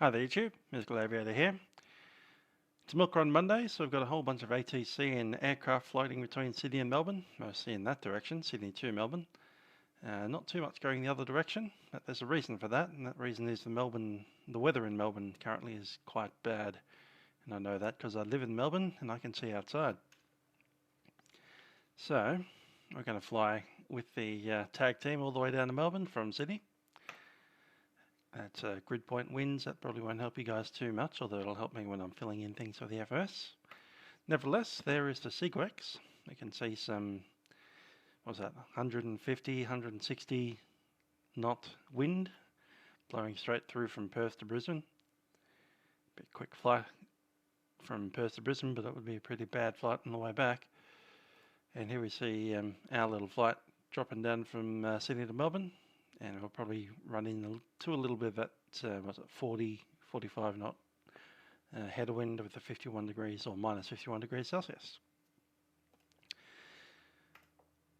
Hi there YouTube, Musical Aviator here. It's Milk Run Monday, so we've got a whole bunch of ATC and aircraft floating between Sydney and Melbourne, mostly in that direction, Sydney to Melbourne. Not too much going the other direction, but there's a reason for that, and that reason is the weather in Melbourne currently is quite bad. And I know that because I live in Melbourne and I can see outside. So, we're going to fly with the tag team all the way down to Melbourne from Sydney. At grid point winds, that probably won't help you guys too much, although it'll help me when I'm filling in things for the FOS. Nevertheless, there is the Sigwex. You can see some, what was that, 150, 160 knot wind blowing straight through from Perth to Brisbane. Bit quick flight from Perth to Brisbane, but it would be a pretty bad flight on the way back. And here we see our little flight dropping down from Sydney to Melbourne. And we'll probably run into a little bit of that, 40, 45 knot headwind with the 51 degrees or minus 51 degrees Celsius.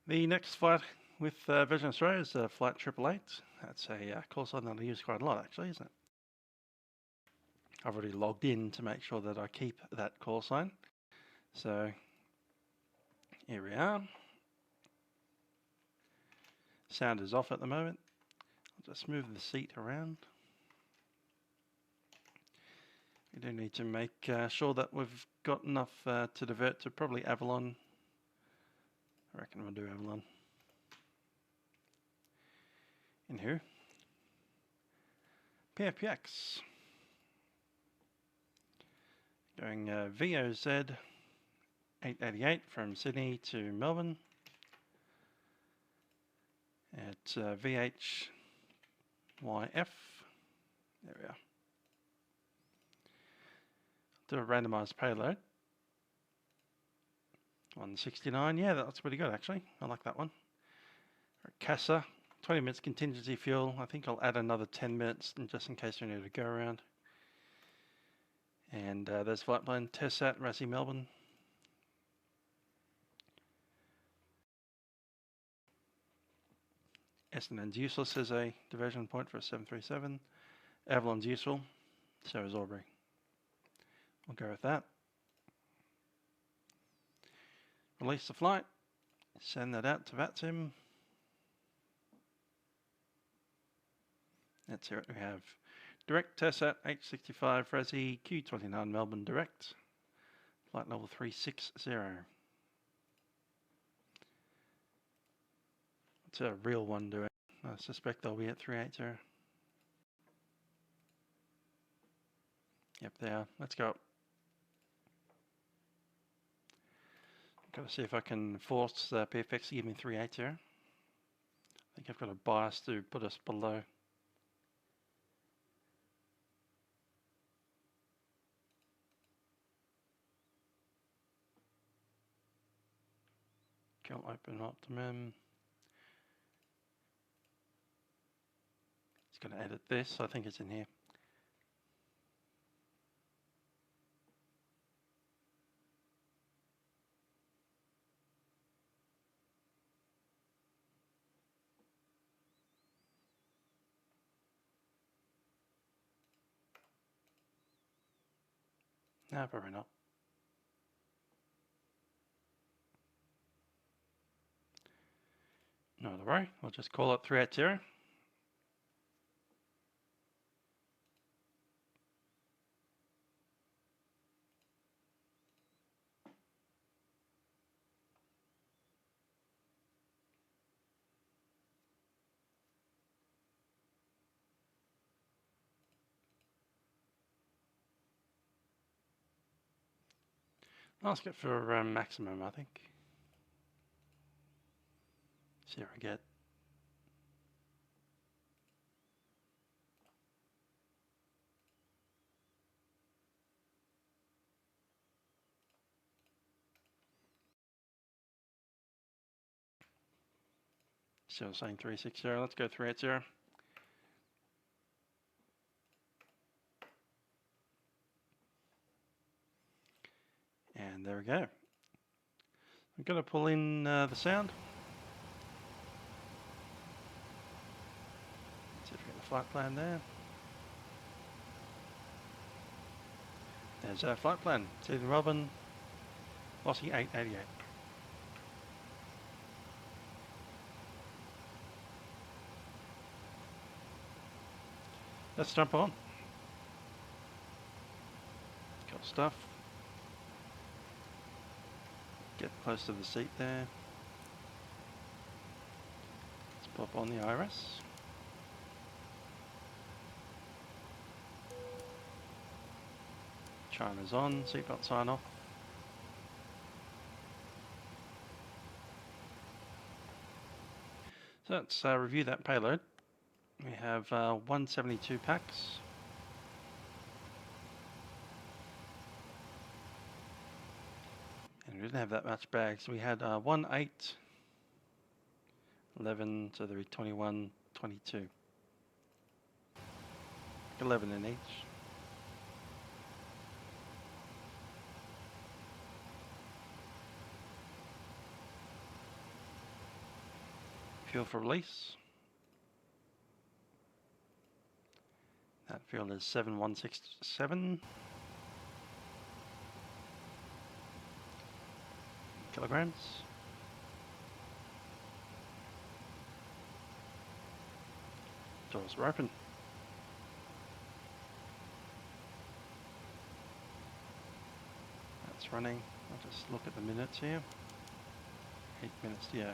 The next flight with Virgin Australia is flight 888. That's a call sign that I use quite a lot actually, isn't it? I've already logged in to make sure that I keep that call sign. So here we are. Sound is off at the moment. I'll just move the seat around. We do need to make sure that we've got enough to divert to probably Avalon. I reckon we'll do Avalon. In here. PFPX. Going VOZ 888 from Sydney to Melbourne. At VHYF. There we are. Do a randomized payload. 169, yeah, that's pretty good actually. I like that one. CASA, 20 minutes contingency fuel. I think I'll add another 10 minutes just in case we need to go around. And there's flight plan TESAT, Rassi Melbourne. Essendon's useless as a diversion point for a 737. Avalon's useful, so is Aubrey. We'll go with that. Release the flight. Send that out to Vatsim. That's it. We have direct TESAT H65 Rassi Q29 Melbourne direct. Flight level 360. What's a real one doing? I suspect they'll be at 380. Yep, they are. Let's go. Got to see if I can force PFX to give me 380. I think I've got a bias to put us below. Can't open optimum. It's going to edit this. I think it's in here. No, probably not. No, don't worry. We'll just call it 380. Ask it for maximum, I think. See what I get. Still saying 360. Let's go 380. And there we go. I'm going to pull in the sound. See if we get the flight plan there. There's our flight plan. Sydney Melbourne, velocity 888. Let's jump on. Got stuff. Get close to the seat there. Let's pop on the iris. China's on, seatbelt sign off. So let's review that payload. We have 172 packs. And we didn't have that much bags. We had 1, 8, 11, so there were 21, 22. 11 in each. Fuel for release. That fuel is 7167 kilograms. Doors are open. That's running. I'll just look at the minutes here. 8 minutes, yeah.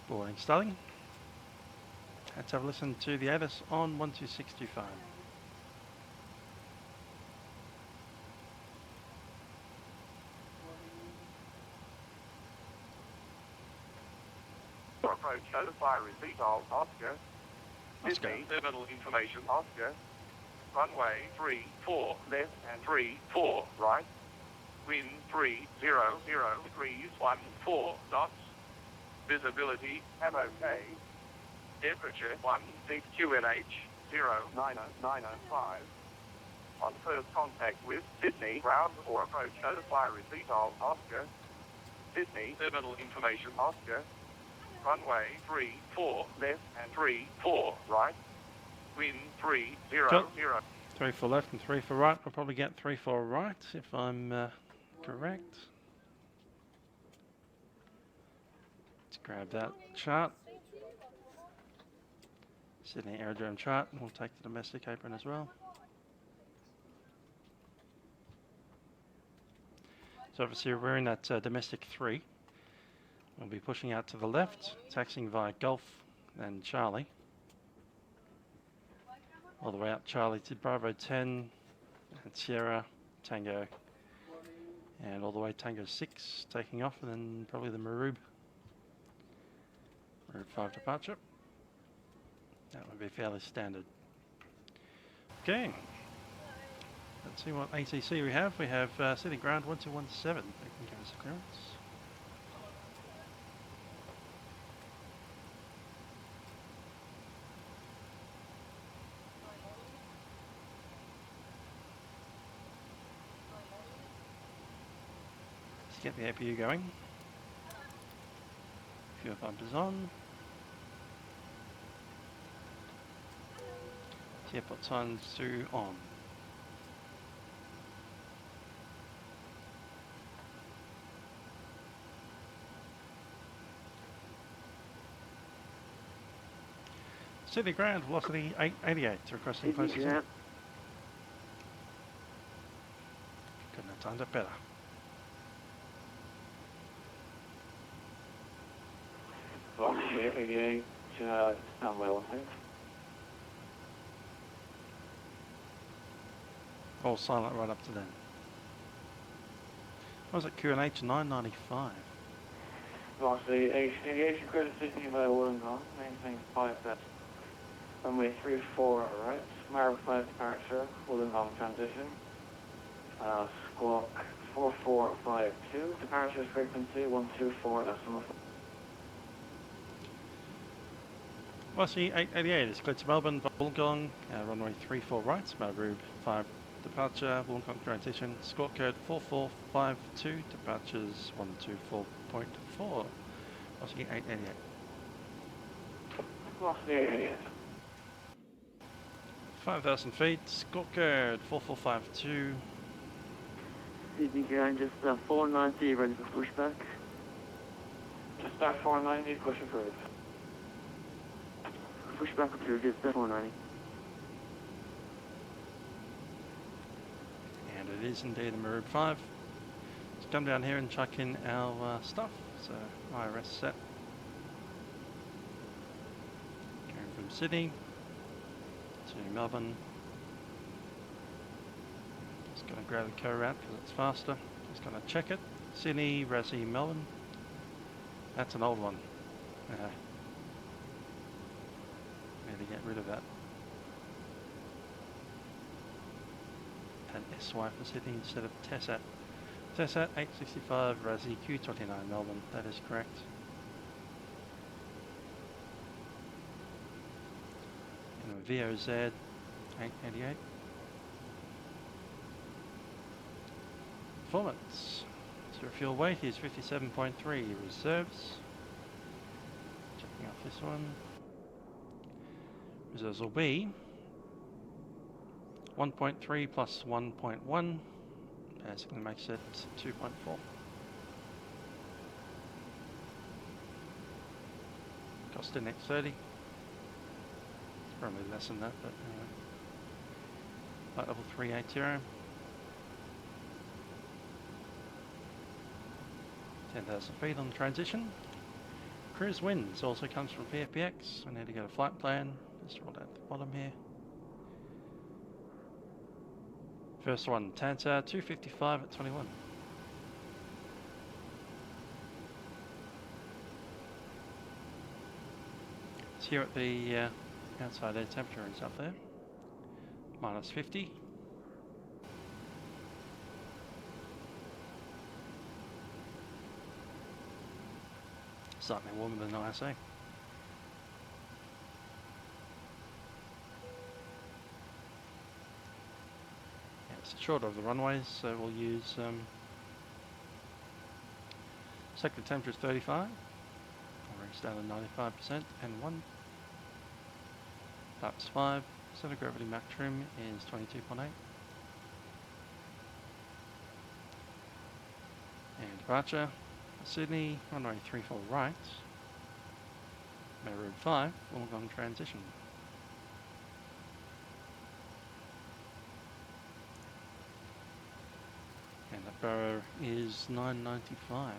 Boarding starting. Let's have a listen to the ATIS on 12625. Approach notify receipt of Oscar. Sydney terminal information Oscar. Runway 34 left and 34 right. Wind 300 degrees 14 knots. Visibility MOK. Temperature 16 QNH 09095. On first contact with Sydney ground or approach notify receipt of Oscar. Sydney terminal information Oscar. Runway 34 left and 34 right. Wind 300. 3 for left and 3 for right. I'll probably get 3 for right if I'm correct. Let's grab that chart. Sydney Aerodrome chart. We'll take the domestic apron as well. So obviously we're in that domestic 3. We'll be pushing out to the left, taxiing via Golf and Charlie. All the way up Charlie to Bravo 10, and Sierra, Tango, and all the way Tango 6, taking off, and then probably the Maroob 5 departure. That would be fairly standard. Okay, let's see what ATC we have. We have City Ground 1217, they can give us a clearance. Get the APU going. Fuel pump is on. Airport signs to on. City ground velocity 888. Requesting closest. Couldn't have timed it better. All silent right up to then. What was it? QNH 995. Velocity aviation credit Sydney by Wollongong, maintain 5 steps. Runway 34 right, Mark 5 departure, Wollongong transition. Squawk 4452, departure frequency 124 decimal. Velocity 888 is cleared to Melbourne, Wollongong, runway 34 right, Maroob 5 departure, Wollongong transition, squawk code 4452, departures 124.4, velocity 888. Velocity 888. 5,000 feet, scorecard 4452. Sydney ground, just 490, ready for pushback. Just start 490, push approved. Pushback approved, just 490. And it is indeed a Maroob 5. Let's come down here and chuck in our stuff. So IRS set. Going from Sydney to Melbourne. Just going to grab the co-route because it's faster. Just going to check it. Sydney, Razzie, Melbourne. That's an old one. Need to get rid of that. And SY for Sydney instead of TESAT. TESAT 865 Razzie Q29 Melbourne. That is correct. And VOZ 888. Performance. So fuel weight is 57.3 reserves. Checking off this one. Reserves will be 1.3 plus 1.1. Basically makes it 2.4. Cost in X30. It's probably less than that, but anyway. Flight level 380. 10,000 feet on the transition. Cruise winds also comes from PFPX. I need to get a flight plan. Just roll down to the bottom here. First one, Tanta 255 at 21. So here at the outside air temperature is up there. Minus 50. Slightly warmer than ISA. Yeah, it's short of the runways, so we'll use sector temperature is 35. I'll raise down to 95% and 1. Flaps 5. Center gravity Mach trim is 22.8. And departure. Sydney, runway 34 right, Maroob 5, Wollongong transition. And that barrow is 995, I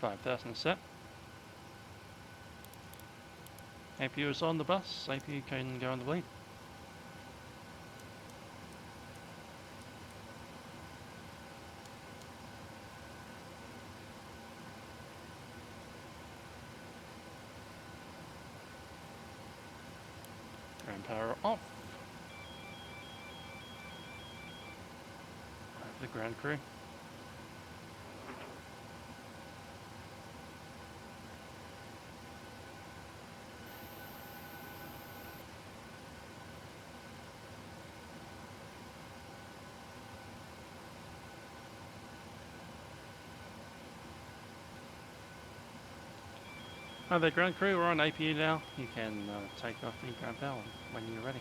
believe. $5,000 set. APU is on the bus, APU can go on the lead. Ground power off. Over the ground crew. Hi there ground crew, we're on APU now. You can take off the ground power when you're ready.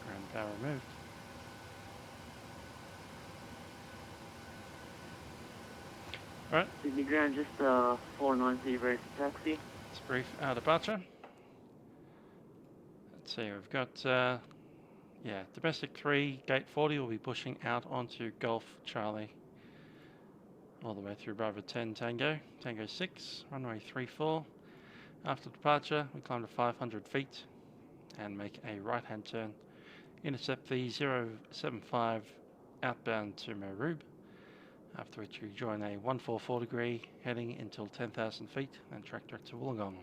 Ground power removed. Alright. Sydney ground, just 490, ready for taxi. Let's brief our departure. Let's see, we've got yeah, domestic 3, gate 40 will be pushing out onto Golf Charlie all the way through Bravo 10 Tango, Tango 6, runway 34. After departure, we climb to 500 feet and make a right-hand turn. Intercept the 075 outbound to Maroob, after which we join a 144 degree heading until 10,000 feet and track direct to Wollongong.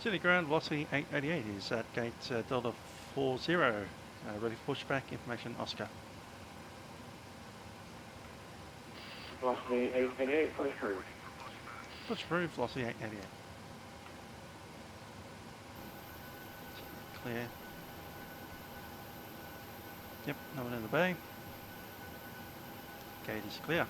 City ground, velocity 888 is at gate Delta 40. Ready for pushback, information Oscar. Velocity 888, push through. Push through, velocity 888. Clear. Yep, no one in the bay. Gate is clear.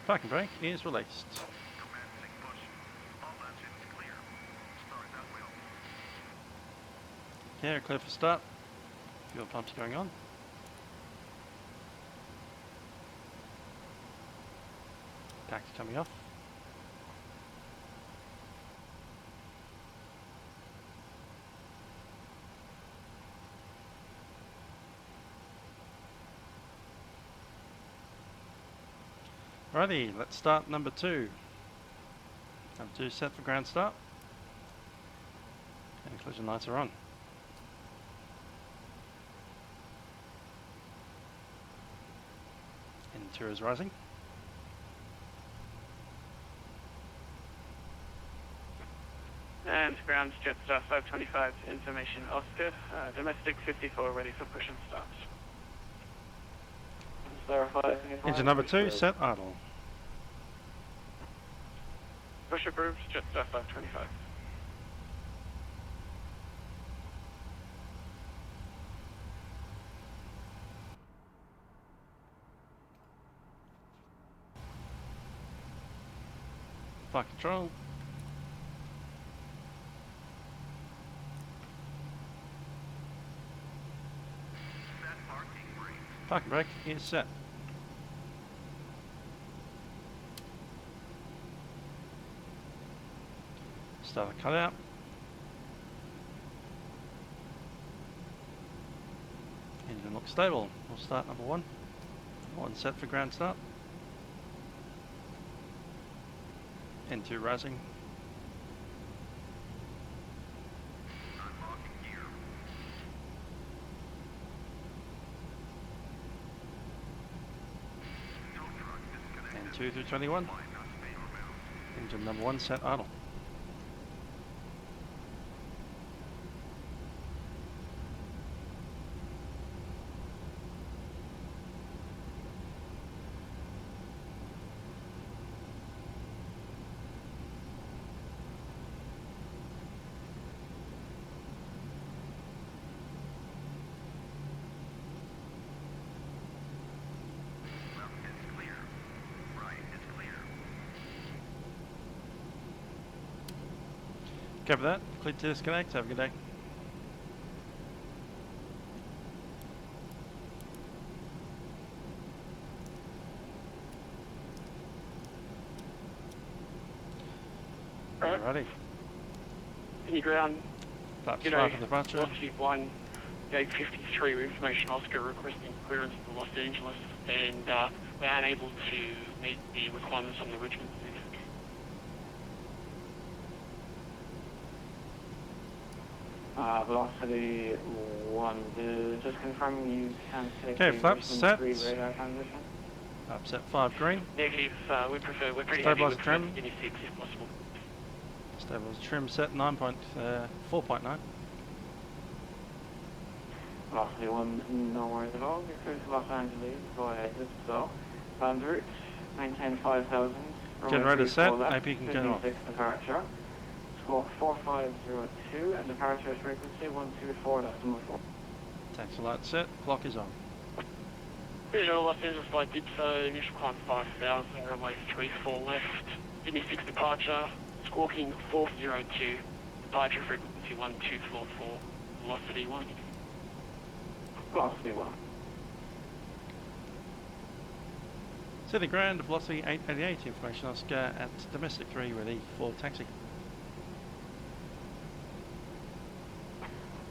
Parking brake is released. Yeah, clear for start. Fuel pumps going on. Taxi coming off. Alrighty, let's start number 2. Number 2 set for ground start. And collision lights are on. Interior is rising. And ground Jetstar 525, information Oscar, domestic 54 ready for push and start. Engine number 2 set idle. Push approved, Jetstar 525. Flight control. Parking brake is set. Start the cutout. Engine looks stable. We'll start number 1. 1 set for ground start. N2 rising. N2 through 21. Engine number 1 set idle. Cover that. Clear to disconnect. Have a good day. Alrighty. Any ground, Flaps you 5 for departure. velocity 1, gate 53 with information Oscar requesting clearance to Los Angeles, and we're unable to meet the requirements on the Richmond Pacific. Velocity 1, just confirm you can take Okay, the flaps set. 3 radar transition. Upset 5 green. Negative, we're pretty Stabilize happy with trim. Guinea 6 if possible. Stabilize trim set 4.9. Velocity 1, no worries at all. You're clear to Los Angeles, go ahead, just so. Bound route, maintain 5,000. Generator set, AP can go off. Departure. Score 4502 and departure frequency 124.4. Taxi light set, clock is on. Visual Los Angeles flight Dipso, initial climb 5,000, runway 34 left. Guinea 6 departure, squawking 402, departure frequency 1244, velocity 1. Velocity 1. City ground, velocity 888, information Oscar at domestic 3, ready for taxi.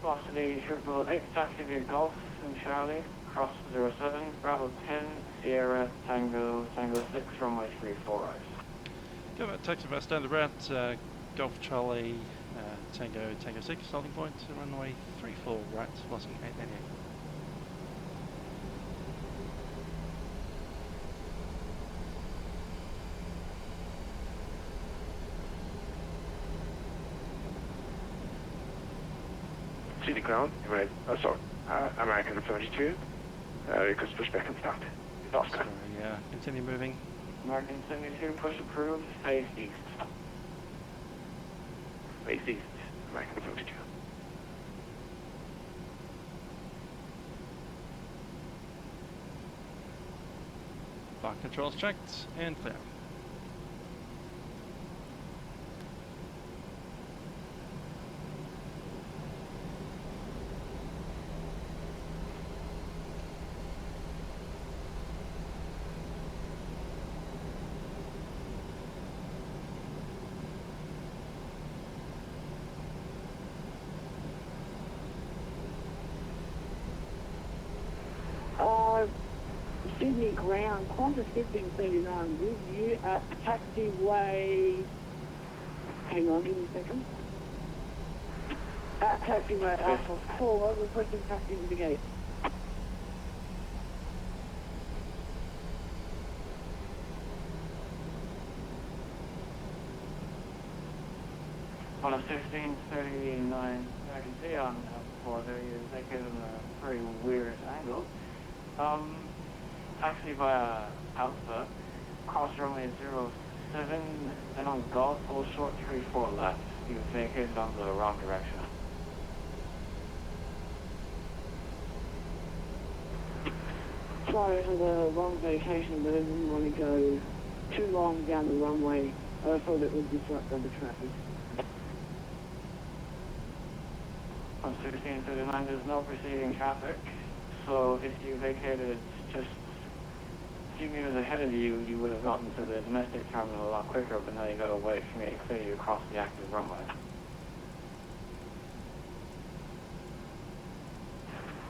Velocity 888, taxi via Golf and Charlie, cross 07, Bravo 10, Sierra, Tango 6, runway 34 right. Go back, taxi by standard route, Golf Charlie, Tango 6, holding point, runway 34 right, velocity 888. City ground, American 32. You could push back and start. Oscar. Sorry, continue moving. American 72, push approved, face east. Face east, American 32. Flight controls checked and clear. Sydney ground, Qantas 1539 with you at taxiway. Hang on, give me a second. At taxiway Alpha 4, requesting taxi to the gate. On a 1539, I can see on Alpha 4 there is taken a very weird angle. Taxi via Alpha, cross runway 07, then on Golf, full short 34 left. You vacated on the wrong direction. Sorry for the wrong vacation, but I didn't want to go too long down the runway. I thought it would disrupt other traffic. On 1639, there's no preceding traffic, so if you vacated just a few meters ahead of you, you would have gotten to the domestic terminal a lot quicker, but now you got to wait for me to clear you across the active runway.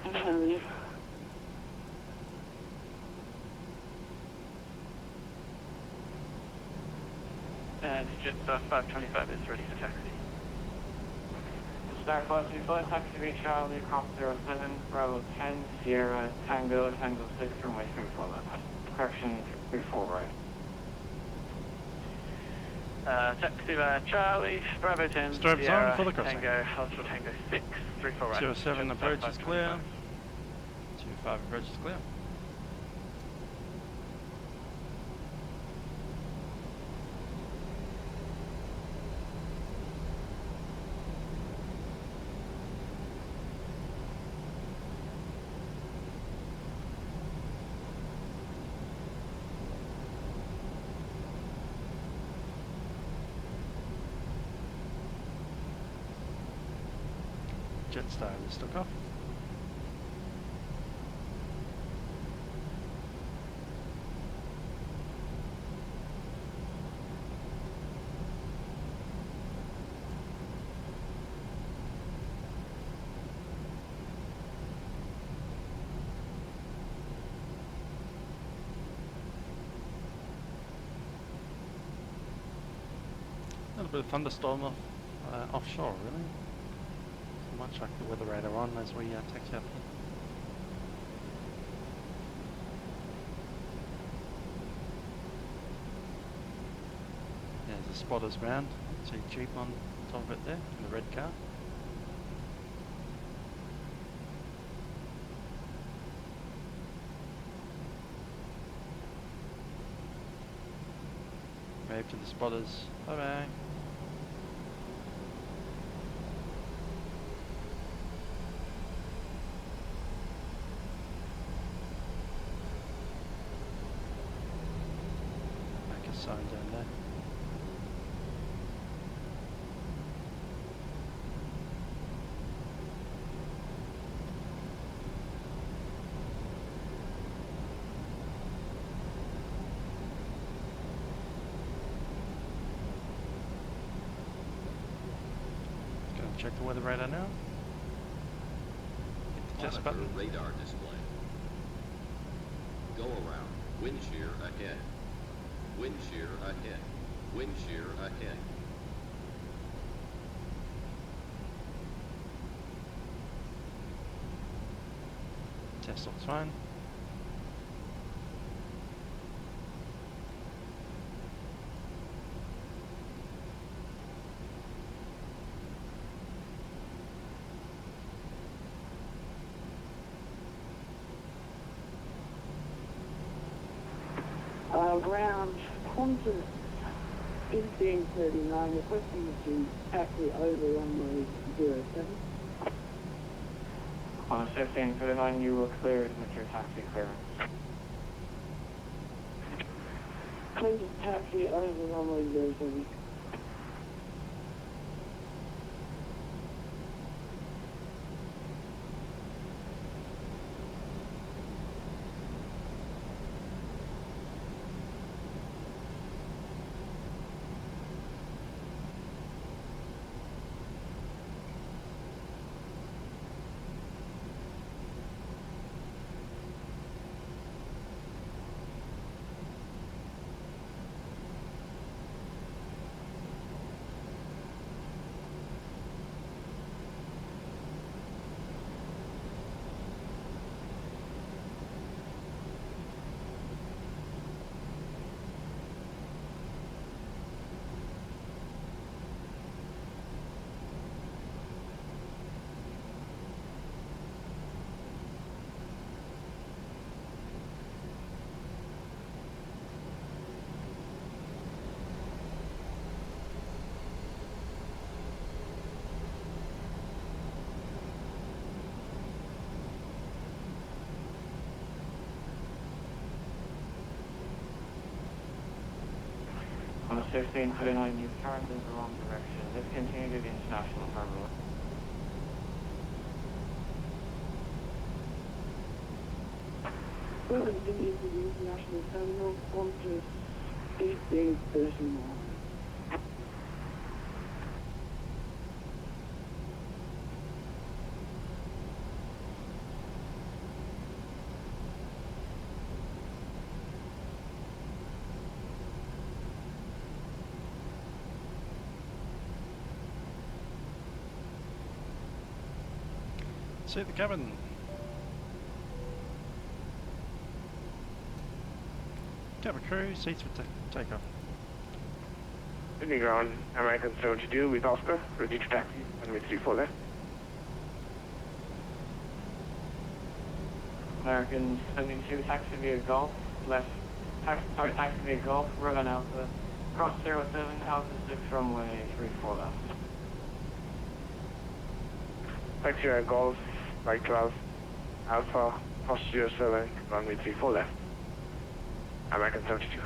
Okay. And Jet 525 is ready for taxi. Start 525, taxi reach Charlie, cross 07, Bravo 10, Sierra, Tango 6, runway 34 left. Correction, 34 right. Taxi by Charlie, Bravo 10, Stripes Sierra, on for the crossing. Tango 6, 34 right. 07 approach is clear. 25 approach is clear. Jetstar is took off. A little bit of thunderstorm offshore, really. Much like the weather radar on as we taxi up here. There's a spotter's ground. See a Jeep on top of it there, in the red car. Wave to the spotters. Bye bye. Sign down there. Just going to check the weather radar now. Test Monitor button. radar display. Go around. Wind shear ahead. Wind shear ahead. Wind shear ahead. Test looks fine. Ground Qantas 1539, requesting to taxi over runway 07. On 1539, you were cleared with your taxi clearance. Please taxi over runway 07. On 1539, you've turned in the wrong direction. This continued to the international terminal. Welcome to the international terminal, Qantas 1539. See the cabin. Cabin crew, seats for takeoff. Sydney ground, American 72 with Oscar, ready to taxi, runway 34 left. American 72, taxi via Golf, left, taxi via Golf, Rogan Alpha, cross 07, Alpha 6, runway 34 left. Taxi via Golf, right 12, Alpha, cross 07, runway 34 left. American 72.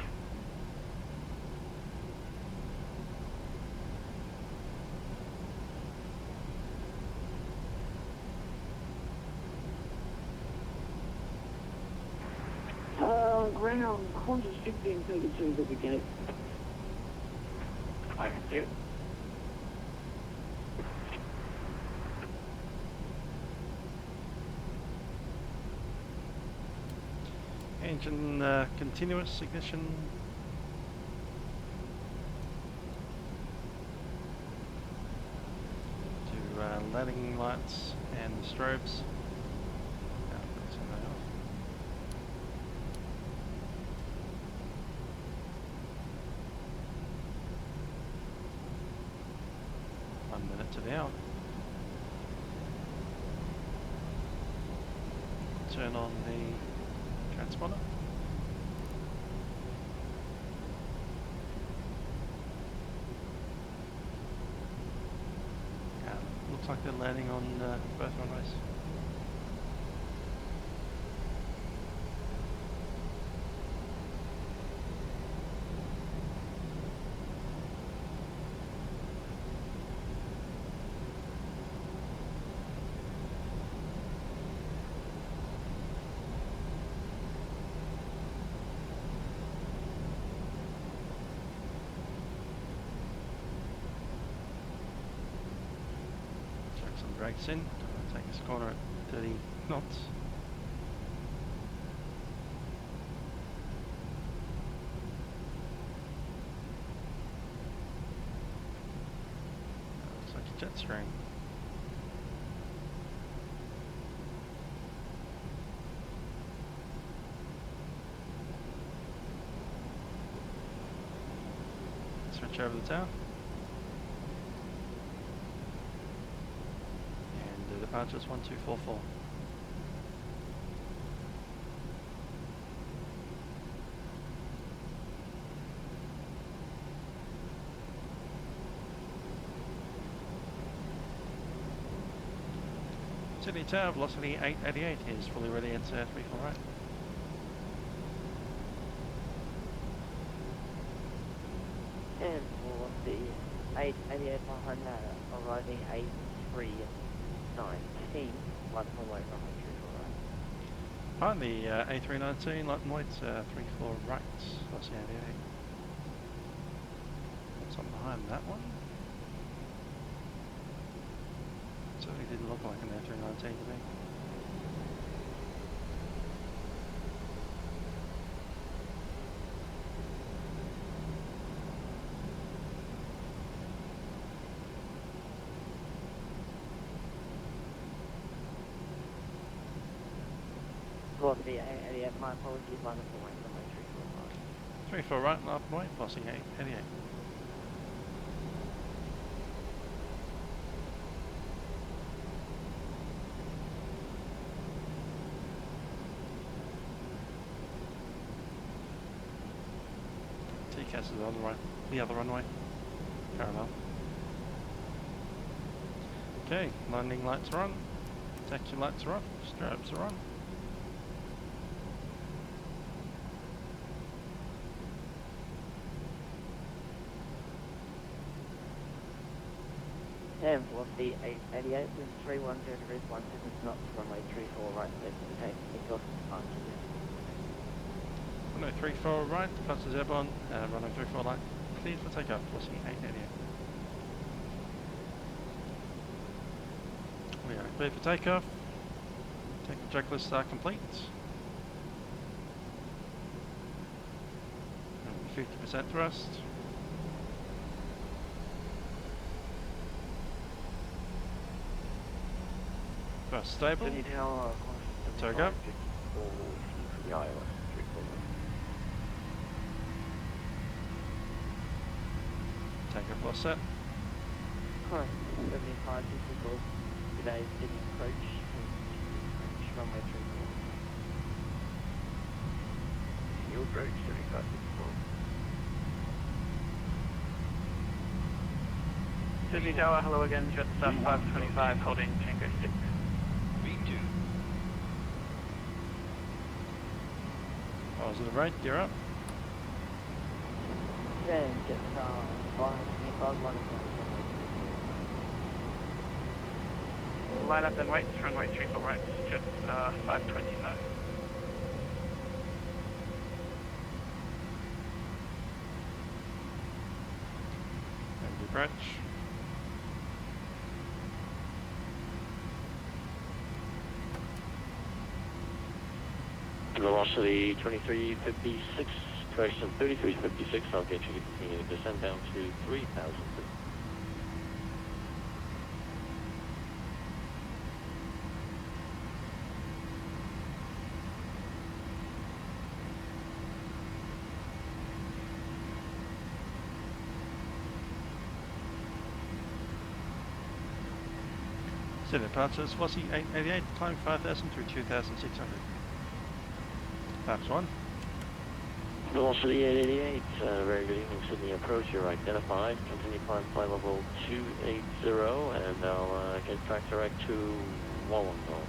Ground Qantas 1532 at the gate. I can see it. Engine continuous ignition. To landing lights and the strobes. Turn that off. One minute to the hour. Turn on the transponder. Looks like they're landing on both runways. Brakes in, take this corner at 30 knots. Looks like a jet stream. Switch over the tower. And the departure's 1244. Sydney Tower, velocity 888 is fully ready at 34 right. And for the 888 behind that, arriving 8319, light and white runway 34 right. Behind the A319, light and white 34 right, velocity 888. Something behind that one. Certainly didn't look like an A319 to me. Velocity 888, my apologies, light and white runway 34 right. 34 right, light and white, velocity 888. TCAS is on the right, the other runway, parallel. Okay, landing lights are on, taxi lights are off, strobes are on. And velocity 888 with 310 degrees 17 knots, runway 34 right, left to take takeoff departure. Runway 34 right, departures airborne, runway 34 right, cleared for takeoff, velocity 888. We are clear for takeoff. Take the checklists are complete. 50% thrust. Thrust stable. Tow go. Takeoff all set. Alright, 75 difficult. Today's Sydney approach. Runway 34. New approach 75 Sydney Tower, hello again, jet staff 525, holding Tango 6. V2. Positive right, gear up. Then jet star 525, line up. Line up and wait, runway 34 right, jet 525. And approach. Velocity 2356, correction 3356, I'll get you to continue to descend down to 3000 feet. Sydney departures, velocity 888, climb 5000 through 2600. That's one. Velocity 888, very good evening, Sydney approach, you're identified. Continue climb flight level 280, and I'll get track direct to Wollongong.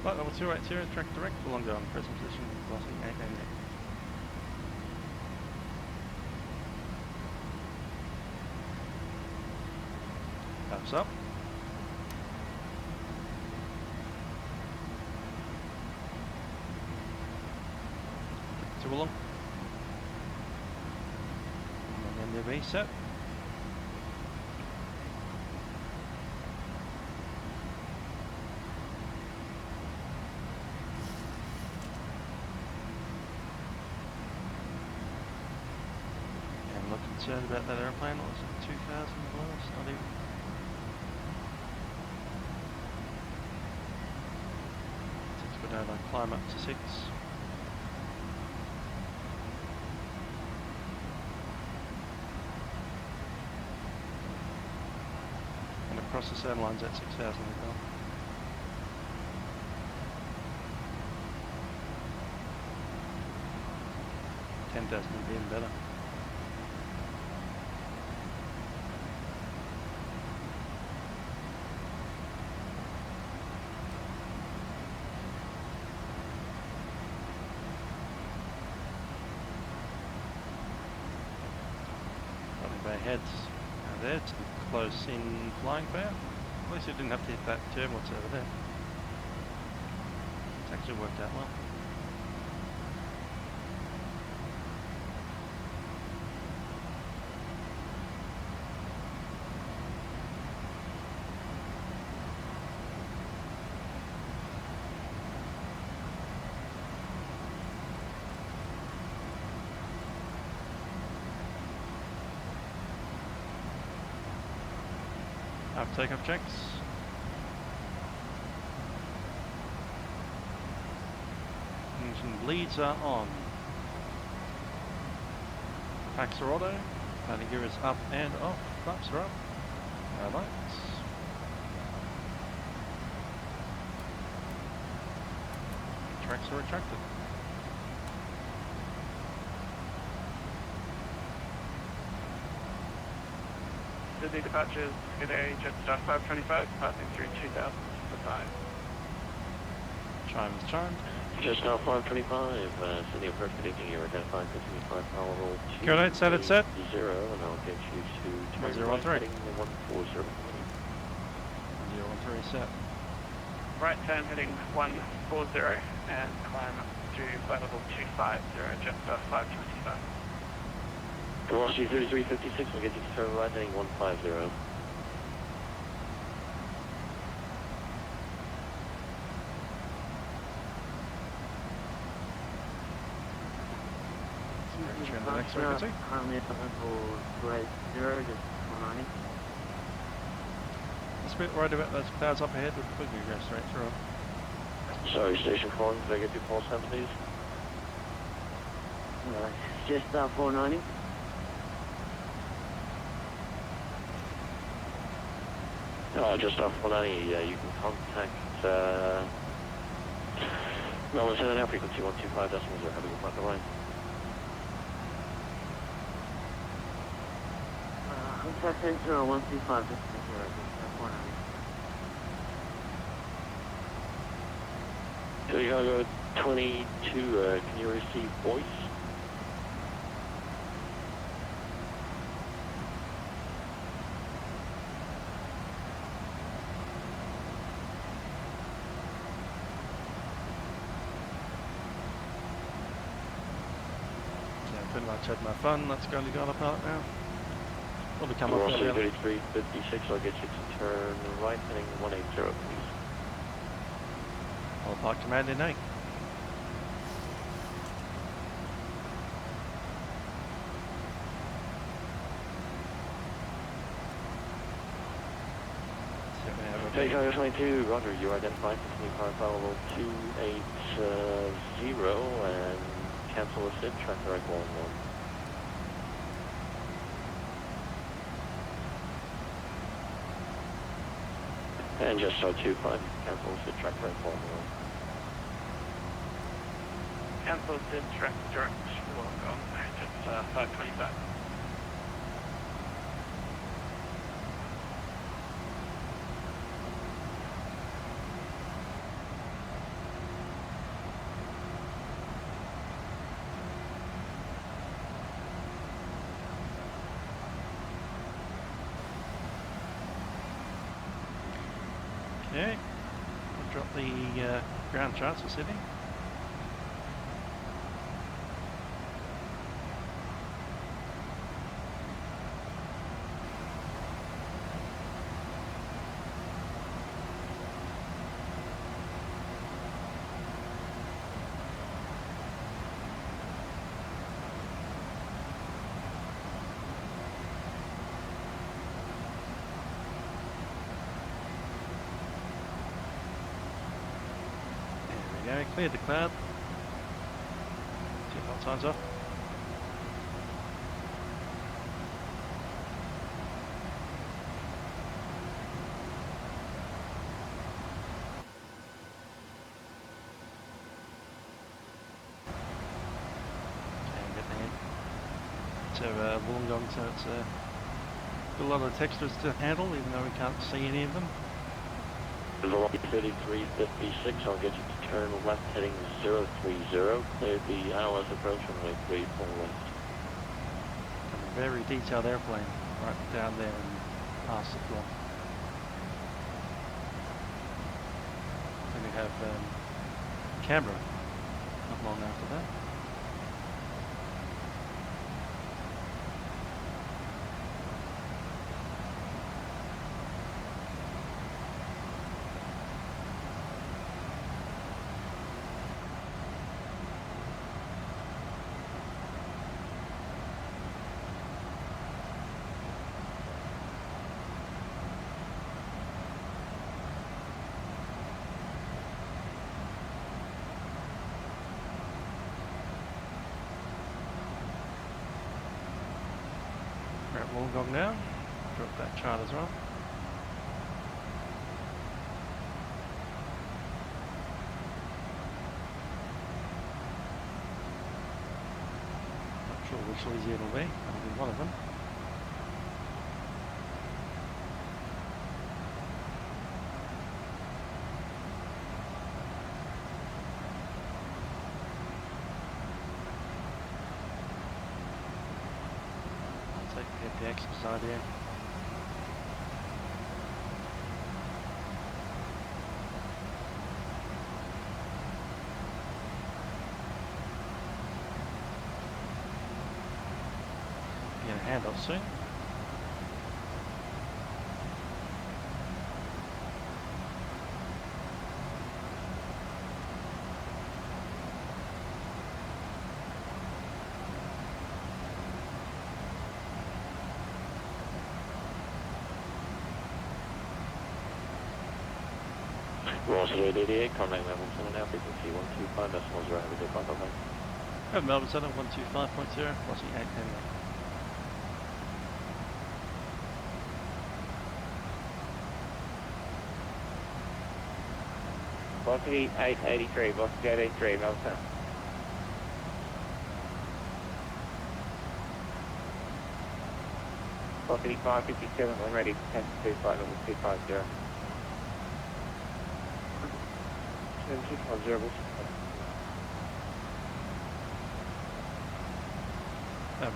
Flight level 280, track direct, Wollongong, present position, velocity 888. Flaps up. To Wollongong. And then the reset. concerned about that aeroplane. What was it, 2,000 below us? Not even. Let's go down and climb up to 6. And across the center lines at 6,000 as well. $10,000 would be even better. Bay heads out there to the close in flying fair. At least you didn't have to hit that turn what's over there. It's actually worked out well. Takeoff checks. Engine bleeds are on. Packs are auto. Landing gear is up and off. Flaps are up. No lights. Tracks are retracted. Sydney departures today, Jetstar 525, passing through 2005. Chime is chimed. Jetstar 525, Sydney approach, good evening, you're identified, continue climb power roll 2. Coordinate set at set. 0, and I'll get you to turn 1013. right, heading 140. 013 set. Right turn heading 140 and climb up to flight level 250, Jetstar 525. Velocity 3356, we'll get you to turn right heading 150. Turn the next frequency. Currently at level 280, just 190. It's a bit worried about those clouds up ahead, but we're going to go straight through it. Sorry, station calling, could I get your call sign, please? Just 490. Just off 190, you can contact Melbourne Center now, frequency 125 decimals, or having a flat the line. Contact center 135, just 490. So you're going to go 22, can you receive voice? Pretty much had my fun. Let's go to the autopilot now. We'll become off Velocity early. 3356, I'll get you to turn right heading 180, please. Autopilot command in 8. Take 22, roger, you identified, continue climb power level 280 and cancel the SID, track direct 111. And just so 25, cancel the SID, track direct 111. Cancel SID, track direct, welcome, Jetstar 525. Okay, we'll drop the ground charts for Sydney. There we go, cleared the cloud. Seatbelt signs off. So Wollongong, so it's a lot of textures to handle, even though we can't see any of them. 3356, I'll get you to turn left heading 030, cleared the ILS approach runway 34 left. A very detailed airplane right down there and past the floor. Then we have Canberra not long after that. We're at Wollongong now. Drop that chart as well. Not sure which easy it'll be. That'll be one of them. Get the exercise here. Get a handoff soon. Velocity 888, contact level 7 now, frequency 125, decimals are average at 505. Have Melbourne Centre 125.0, velocity 888. Velocity 883, velocity 883, Melbourne Centre. Velocity 557, when ready, 10 to 25, level 250. 610.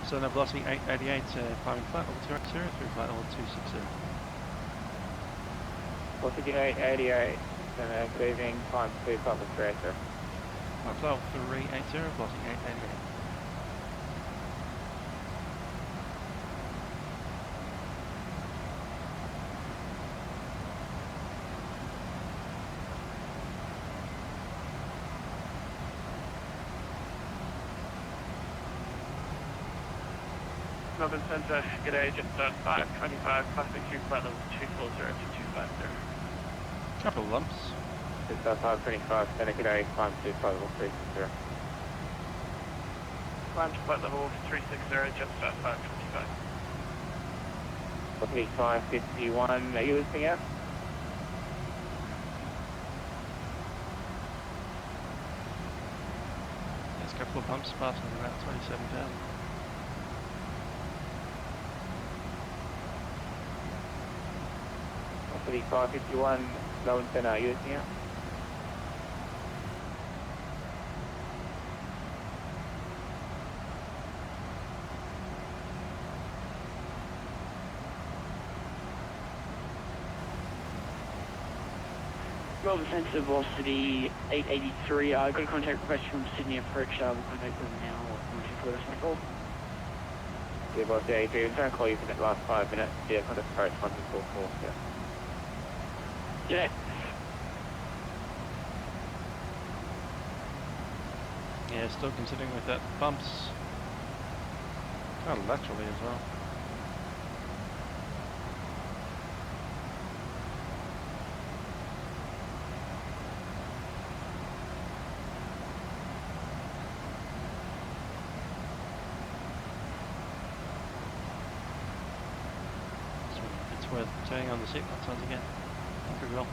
So now velocity 888, climbing flight level 280 through flight level 260. Velocity 888, and good evening, climb to flight level 380. Flight level 380, velocity 888. Melbourne Centre, g'day, just 525, classic Q flight level 240 to 250. Couple of lumps. Just 525, Centre, g'day, climb to flight level 360. Climb to flight level 360, just 525. Velocity 551, are you listening out? There's a couple of bumps passing about 27,000. Velocity 551, Melbourne Centre, are you listening out? Melbourne Centre, velocity 883. Got a contact request from Sydney approach. We'll contact them now. We'll just call. Yeah, velocity 883, I'm trying to call you for the last 5 minutes. Yeah, contact approach 1244, yeah. Yeah. Yeah, still considering with that bumps. Kind of laterally as well. turning on the seatbelt signs again. Pretty well.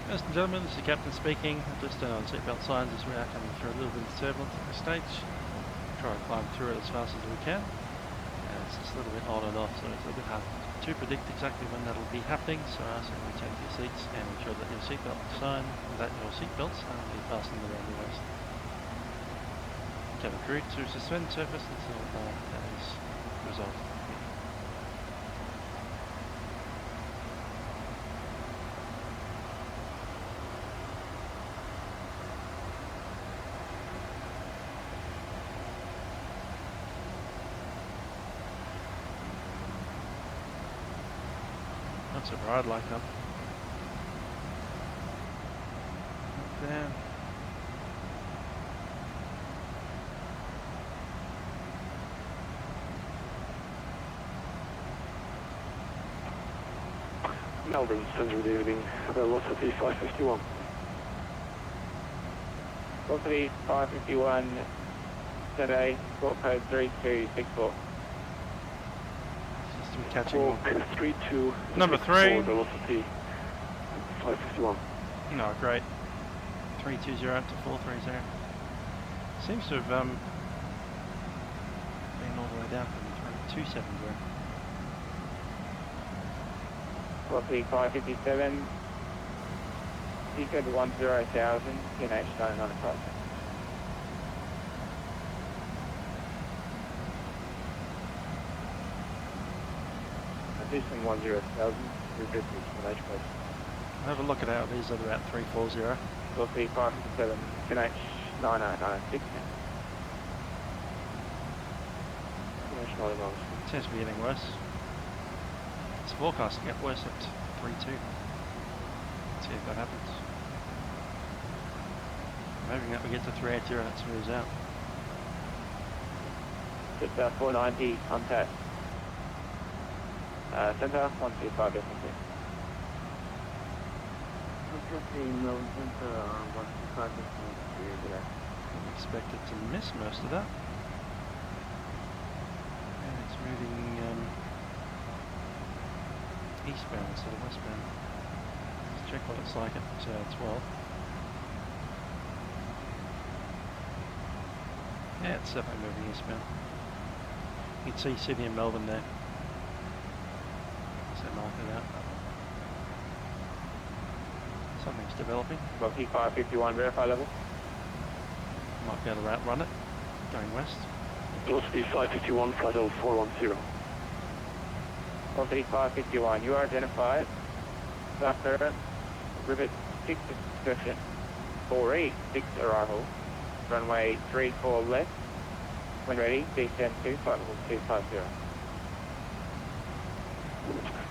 Ladies and gentlemen, this is the captain speaking. I've just turned on seatbelt signs as we are coming through a little bit of turbulence at this stage. We'll try to climb through it as fast as we can. And it's just a little bit on and off, so it's a bit hard to predict exactly when that'll be happening. So I ask you to return to your seats and ensure that your seatbelt sign, that your seatbelts are fastened around your waist. Cabin crew to suspend surface until that is resolved. Not so bright like up there. Melbourne, Central good evening, velocity 551. Velocity 551 today, port code 3264. System catching. 32. Number 3. Velocity 551. No, great. 320 up to 430. Seems to have been all the way down from 3270. Velocity 557. You said 10,000, QNH 99 approach. Houston 10,000, 350, QNH please. Have a look at how these are about 340. Velocity 557, QNH 9996. QNH 99. Seems to be getting worse. It's forecast to get worse at 3.2. Let's see if that happens. Hoping that we get to 380 and it smooths out. Just 490, contact. Center, 125 SMC. Melbourne Centre, 125 SMC. I'm expected to miss most of that. And it's moving eastbound instead of westbound. Let's check what it's like at 12. Yeah, it's definitely moving eastbound. You can see Sydney and Melbourne there. So mark it out. Something's developing. Velocity 551, verify level. Might be able to outrun it, going west. Velocity 551, flight level 410. Velocity 551, you are identified. After Rivet 6 description. 486 arrival. Runway 34 left. When ready, descend to flight level 250.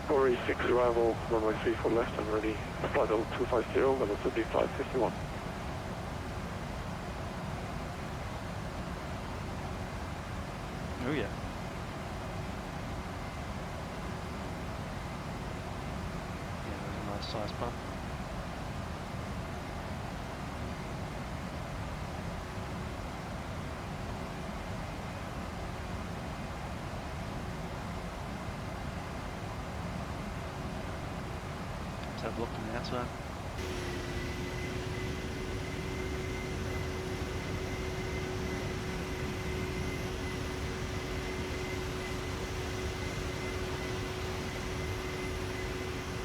486 arrival, runway 34 left and ready. Flight level 250, velocity 551. Oh yeah. Yeah, there's a nice size bump. Let's have a look from the outside.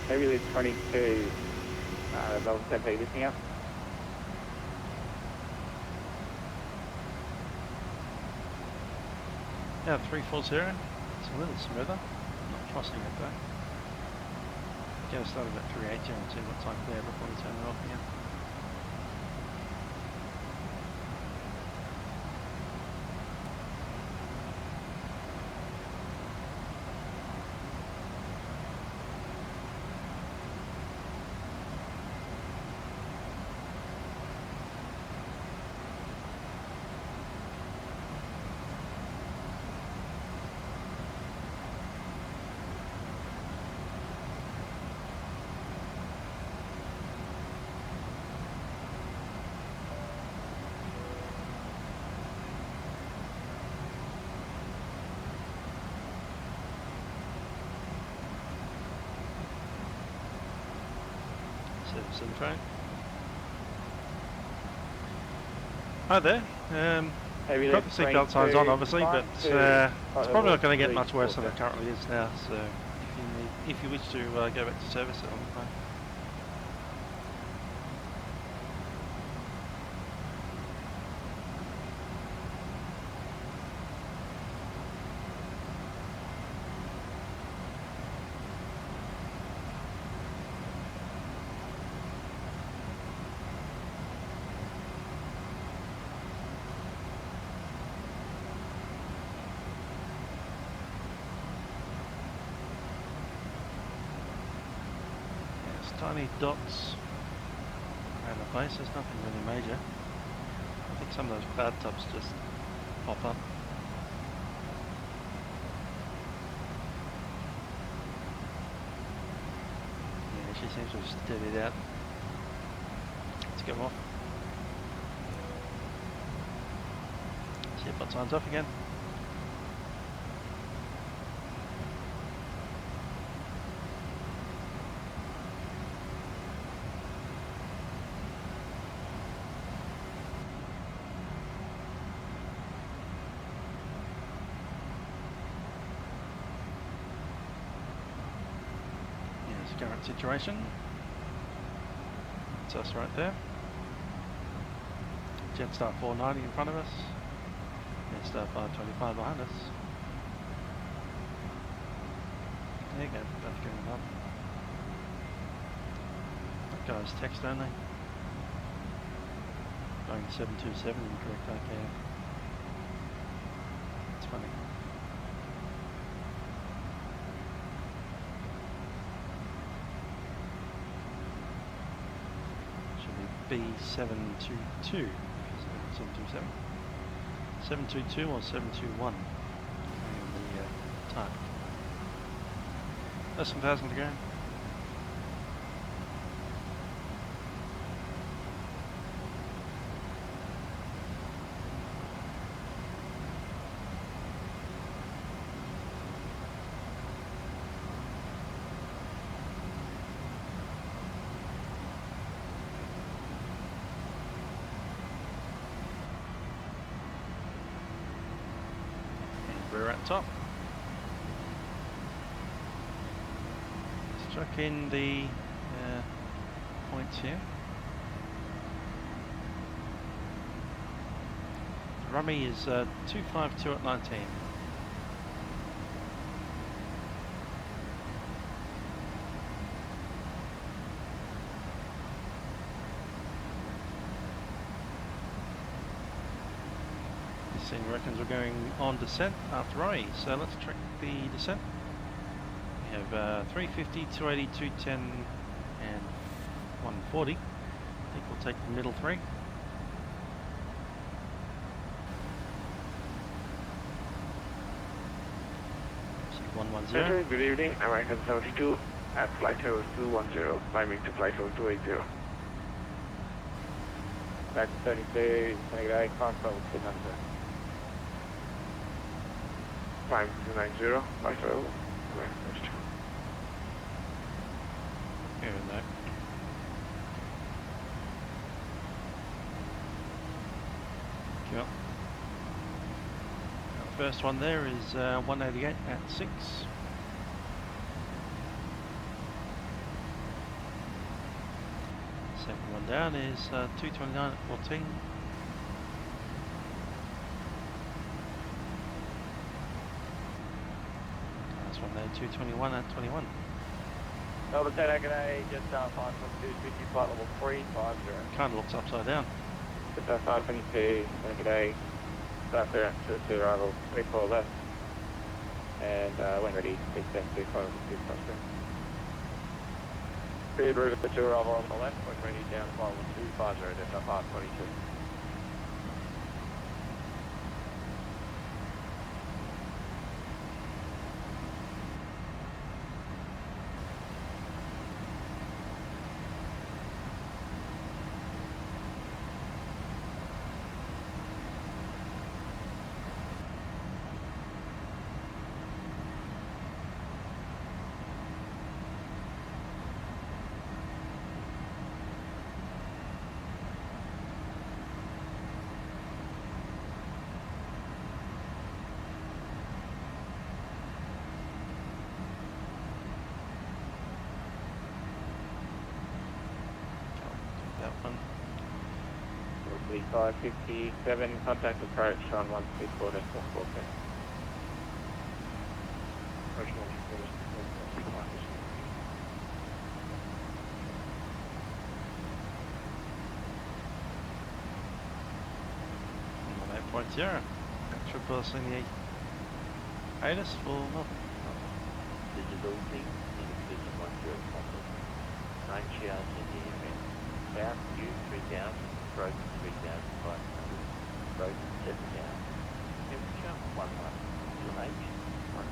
Maybe there's 22 Melbourne Centre listing up. Yeah, 340. It's a little smoother. Not trusting it though. Get us started at 380 and see what's like there before we turn it off again. Servicing the train. Hi there. Got the seatbelt signs on, obviously, but it's probably not going to get much worse than it currently is now. So, if you wish to go back to service it on the phone. Tiny dots around the place, there's nothing really major. I think some of those cloud tops just pop up. Yeah, she seems to have steadied out. Let's get them off. Seatbelt signs off again. Current situation. It's us right there. Jetstar 490 in front of us. Jetstar 525 behind us. There you go, both going up. That guy's text only. Going 727 incorrect IK. It's funny. B722, 727, 722 or 721 in the time. Less than 1,000 to go. We're at top. Struck in the points here. The rummy is 252 at 19. Scene reckons we're going on descent after I, so let's track the descent. We have 350, 280, 210 and 140. I think we'll take the middle three. So 110. Good evening, American 72 at flight level 210, climbing to flight level 280. Back to 32, negative, console to number. Climb 290, flight level. Here and there. Yep. The first one there is 188 at 6. Second one down is 229 at 14. Last one there, 221 at 21. Melbourne, g'day, just 5.250, flight level 350. Kind of looks upside down. Just 522, g'day, start there to arrival 34 left. And when ready, big 10 flight level 250. Speed route to arrival on the left, when ready down to flight level 250, just 522. velocity 557, contact approach on 134.4. Approach 1.8.0. That should put us in the ATIS for Melbourne. Visibility inclusive 10 9 showers in the area. South view 3000, broken 3500, broken 7000. Temperature 11,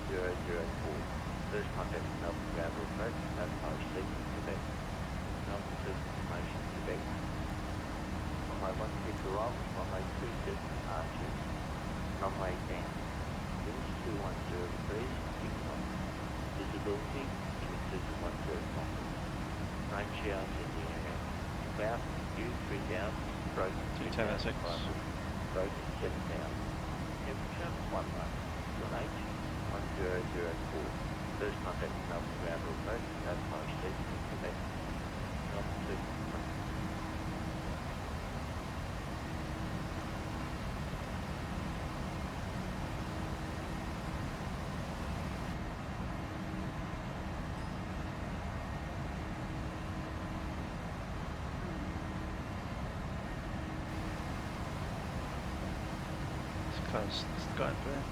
UH 1004. First contact with Melbourne ground approach, notify receiving Quebec. Melbourne Surface Information Quebec. Runway 16 arrival, runway 27 departures. Runway down. Winds 210 degrees, 6 knots. Visibility inclusive 10 Rain showers in the area. South view 3000, broken 210 broken 7000. Temperature 11, UH 1004. First contact with Melbourne ground approach, notify receiving Quebec. Melbourne Surface Close the Skype there.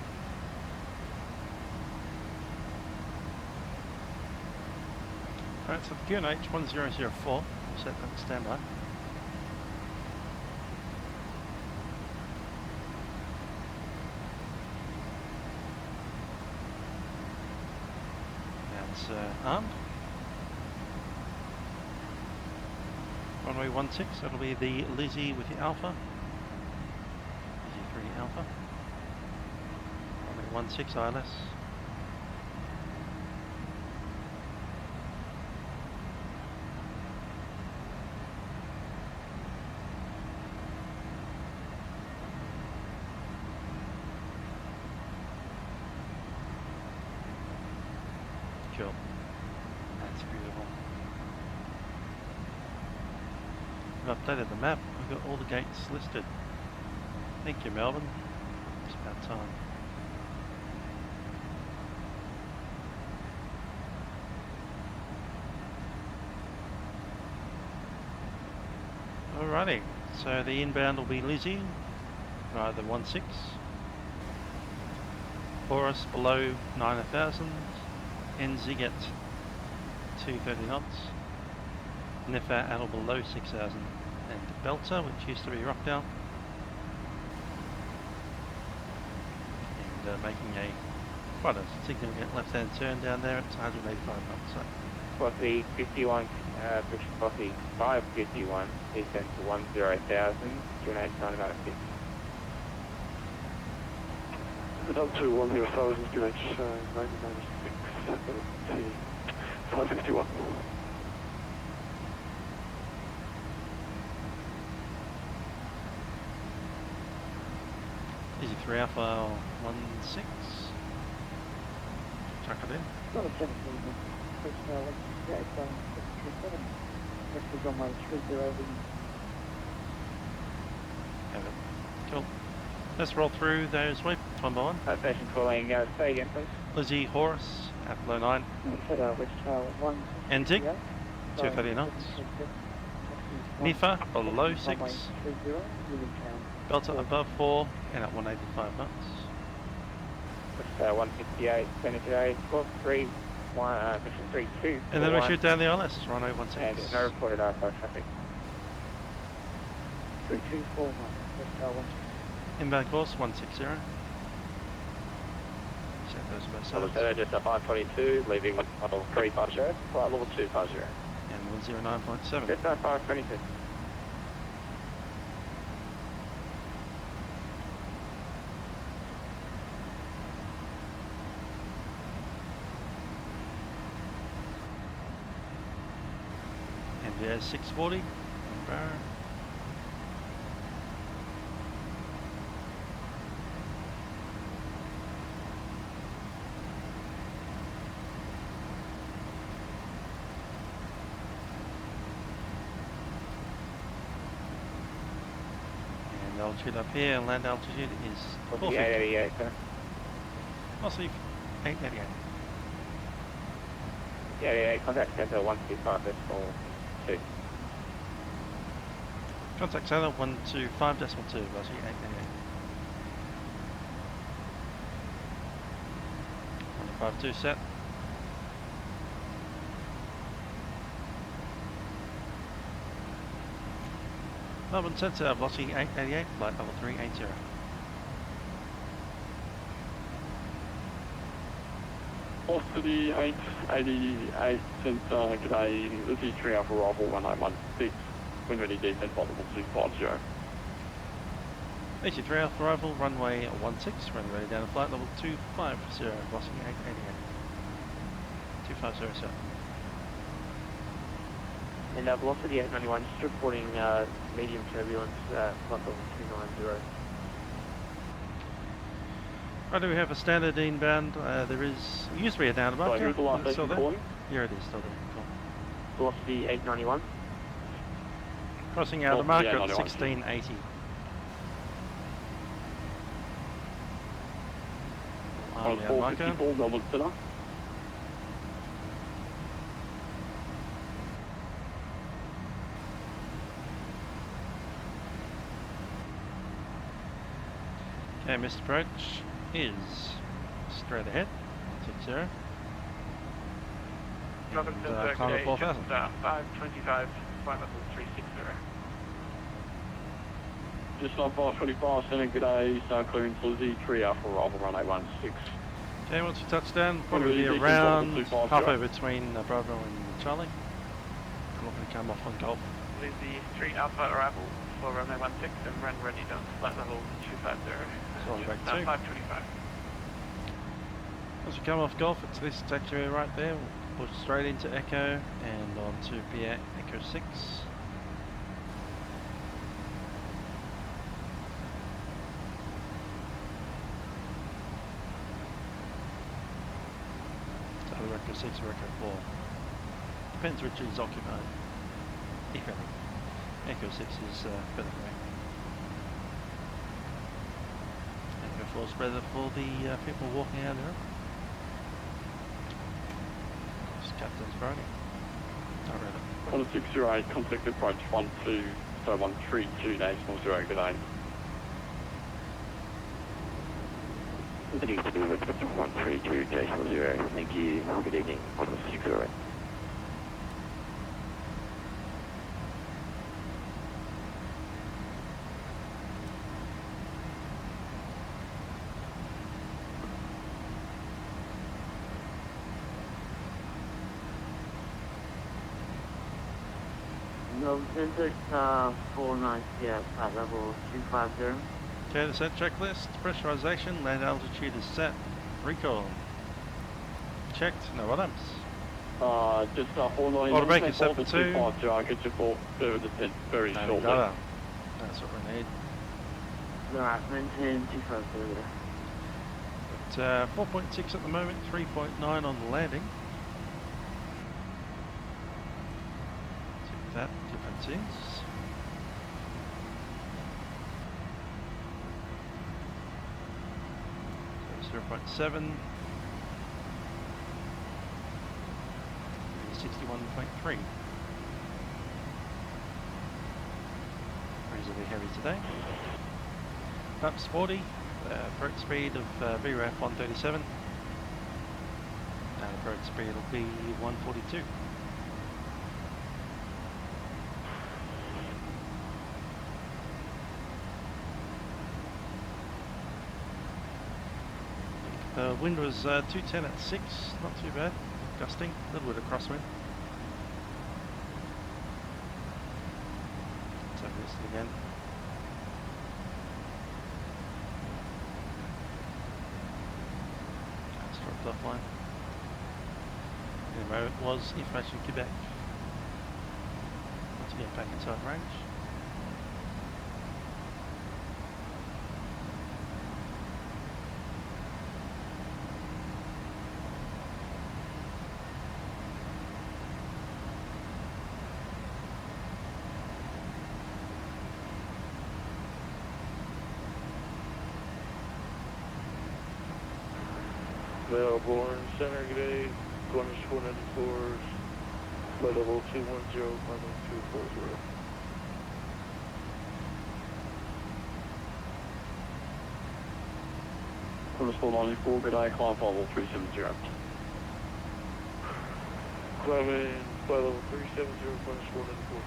Alright, so the QNH 1004, we'll set that to standby. That's armed. Runway 16, that'll be the Lizzie with the Alpha. Lizzie 3 Alpha. Runway 16 ILS. Cool. That's beautiful. I've updated the map. I've got all the gates listed. Thank you, Melbourne. It's about time. Alrighty, so the inbound will be Lizzie, via the 16. Horus below 9,000. NZ at 230 knots. Niffa Adel below 6,000. And Belter, which used to be Rockdale. And making quite a significant left-hand turn down there. It's 185 knots. So. Flossie 51, British Flossie 551, descend to 10,000, QNH 996. Up to 10,000, QNH 996, 551. Easy 3 Alpha 16. Chuck it in. Not a 17, personnel, yeah, it's 637. Next is on my 30. Have it. Cool. Let's roll through those waypoints one by one. Station calling, say again please. Lizzie Horus at below 9. Which tower? 1. NZ 230 knots. Nifa below 6. Belter above 4 and at 185 knots. 158, Senate course 3, 1, mission 3, 2. And then we shoot down the ILS, runway 16. And no reported outside traffic. 324, Inbound course 160. Set those both Level sides. just a 522, leaving level 350, flight level 250. And 109.7. Just 522. And there's 640. Bar. altitude up here, and land altitude is 450. 888, sir. I'll see 888. 888, contact center 125.2. Contact center 125.2, I'll see 888. 152 set. Melbourne Centre, velocity 888, flight level 380. Velocity 888, Centre, g'day, this is 3 Alpha arrival 1816, wind ready descent, flight level 250. 83 Alpha arrival, runway 16, runway ready down to flight level 250, velocity 888. 250 set. And velocity 891, just reporting medium turbulence, flight level 290. Right, do we have a standard inbound? There used to be a down marker. Who's the last Still station there? calling? Here it is, still there. Cool. Velocity 891. Crossing out the marker at 1680. On 454, Melbourne Centre. Okay, missed approach is straight ahead, 160. Melbourne And, Centre, climb at g'day, 4,000. just 525, flight level 360. Just on 525, Centre, g'day, start clearing Lizzie, 3 Alpha arrival, runway 16. Okay, once you touch down, probably Really decent, around 250. halfway between Bravo and Charlie. I'm not going to come off on Golf. Lizzie 3 Alpha arrival for runway 16 and run ready down to flight level 250. So on back 2. 525. Once we come off Golf, it's this taxiway right there. We'll push straight into Echo and on to Pierre Echo 6. So Echo 6 or Echo 4. Depends which is occupied. If any. Echo 6 is better for me. Echo 4 is better for the people walking out there. Captain's Brony. Not really. 1608, contact approach 132, National 0, good day. 132, Decimal 0, thank you, good evening, 160. Melbourne Centre, 490, flight level 250. Okay, the set checklist, pressurization, land altitude is set, recall. Checked, no items. Just 490. Orbx is set for 2. 250, I'll get you for further descent very shortly. Data. That's what we need. Alright, maintain 250. At 4.6 at the moment, 3.9 on the landing. See what that difference is. 0.7. 61.3. Reasonably heavy today. Perhaps 40. Approach speed of VRAF 137. And approach speed will be 142. The wind was 210 at 6, not too bad, gusting, a little bit of crosswind. Let's have this again. That's dropped offline. Anyway, it was information Quebec. Once again, back inside range. Melbourne, center grade, corners 494, flight level 210, climbing 240. Corners 494, good eye, climb level 370. Climbing flight level 370, corners 494.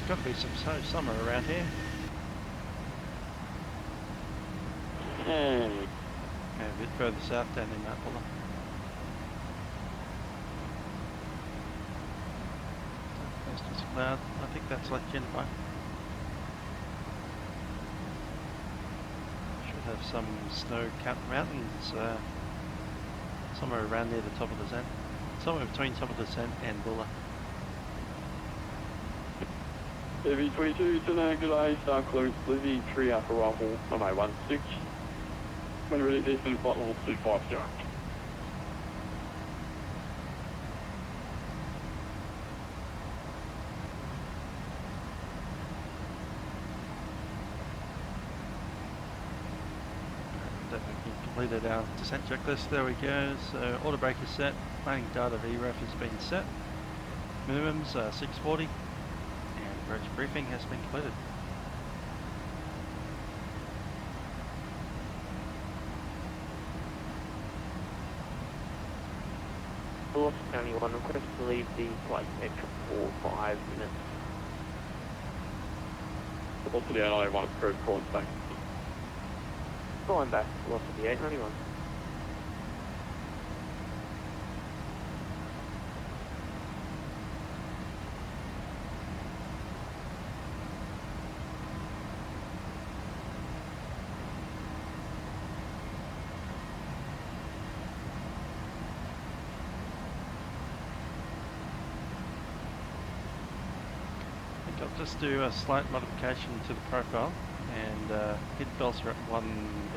Got to be some summer around here. Hey. Yeah, a bit further south down in Mapula. That's just a cloud. I think that's Lake Jennifer. Should have some snow-capped mountains somewhere around near the top of the Zant. Somewhere between top of the Zant and Bulla. Heavy 22 tonight, good eye, star close, Lizzie, 3 Alpha Rifle, runway 16. When ready, descend flight level 250. Completed our descent checklist, there we go. So auto brake is set, planning data VREF has been set. Minimums 640. Approach briefing has been completed. North County 1, request to leave the flight deck for 5 minutes. Velocity 891, approved, calling back. Calling back, velocity 891. I'll just do a slight modification to the profile and hit belts are at 1.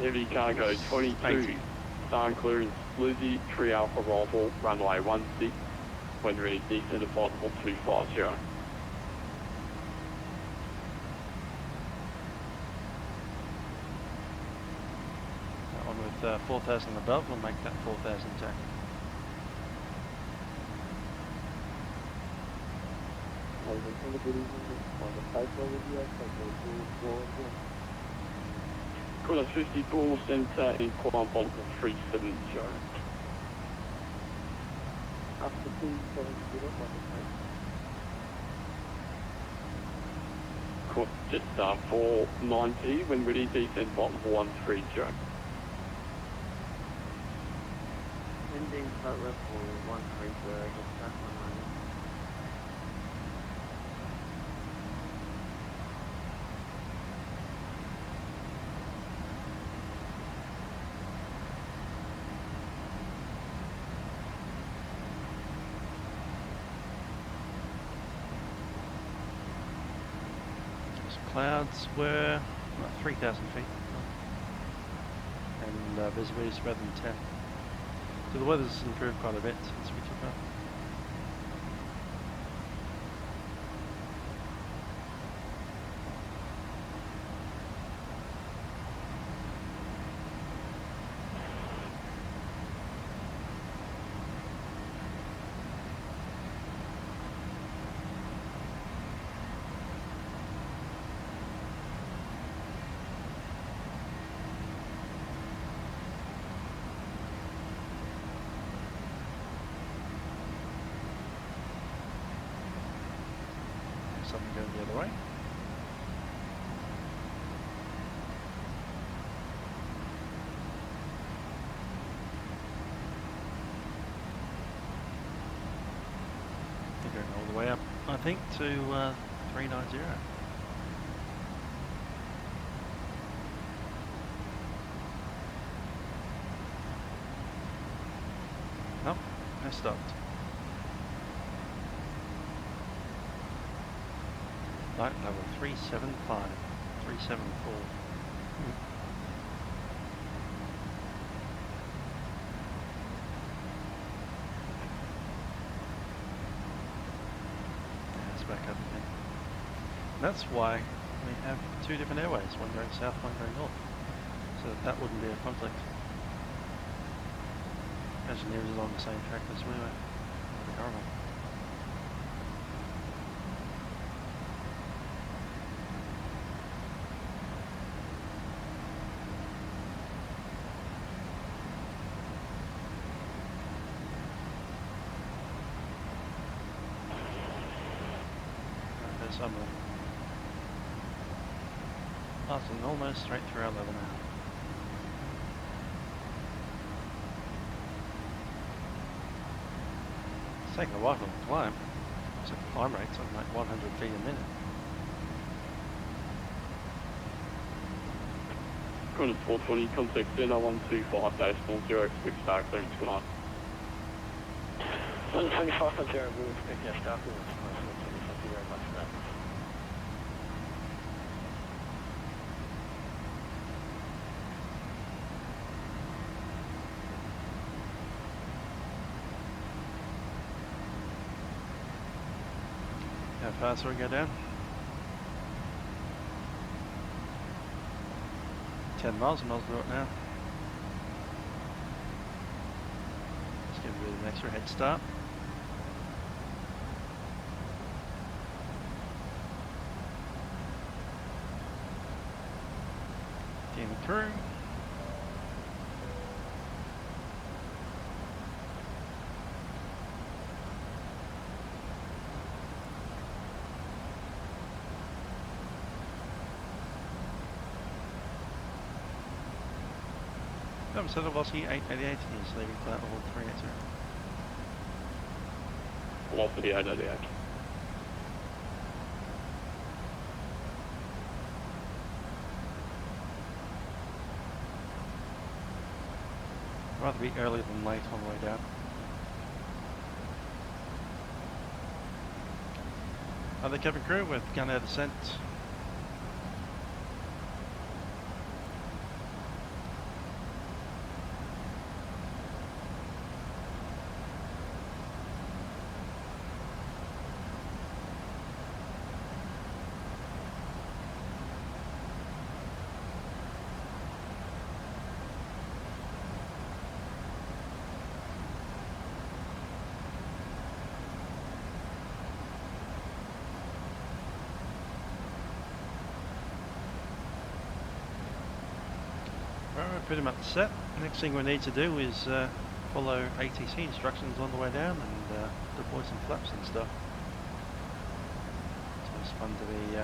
Heavy cargo 22, star clearance, Lizzie, 3 Alpha Rifle, runway 16. When ready, descend to flight level 250. That one with 4,000 above will make that 4,000 jack. Corner 54, center in climb level 370. After 270, Course just 490, when ready, descend flight level 130. ending flight level 130, just back 190. Clouds were 3,000 feet and visibility is better than 10. So the weather's improved quite a bit since we took off. Something going the other way. They're going all the way up, I think, to 390. Nope, I stopped. Flight level 375, 374. It's back up again. That's why we have two different airways, one going south, one going north. So that wouldn't be a conflict. Engineers is on the same track as we were. That'd be horrible. There's some passing almost straight through our level now. It's taking a while to climb. So the climb rate's something like 100 feet a minute. Quadrant 420, contact Center 125-10, expect start clearance tonight. 125 on 0, we expect your start clearance tonight. Thank you very much for that. How fast do we go down? 10 miles an hour now. Let's give it a bit of an extra head start. Team and crew. Set of velocity 888 is leaving flight level 380. Velocity 888. Rather be earlier than late on the way down. Other cabin crew, we've begun our descent. Pretty much set. Next thing we need to do is follow ATC instructions on the way down and deploy some flaps and stuff. So it's fun to be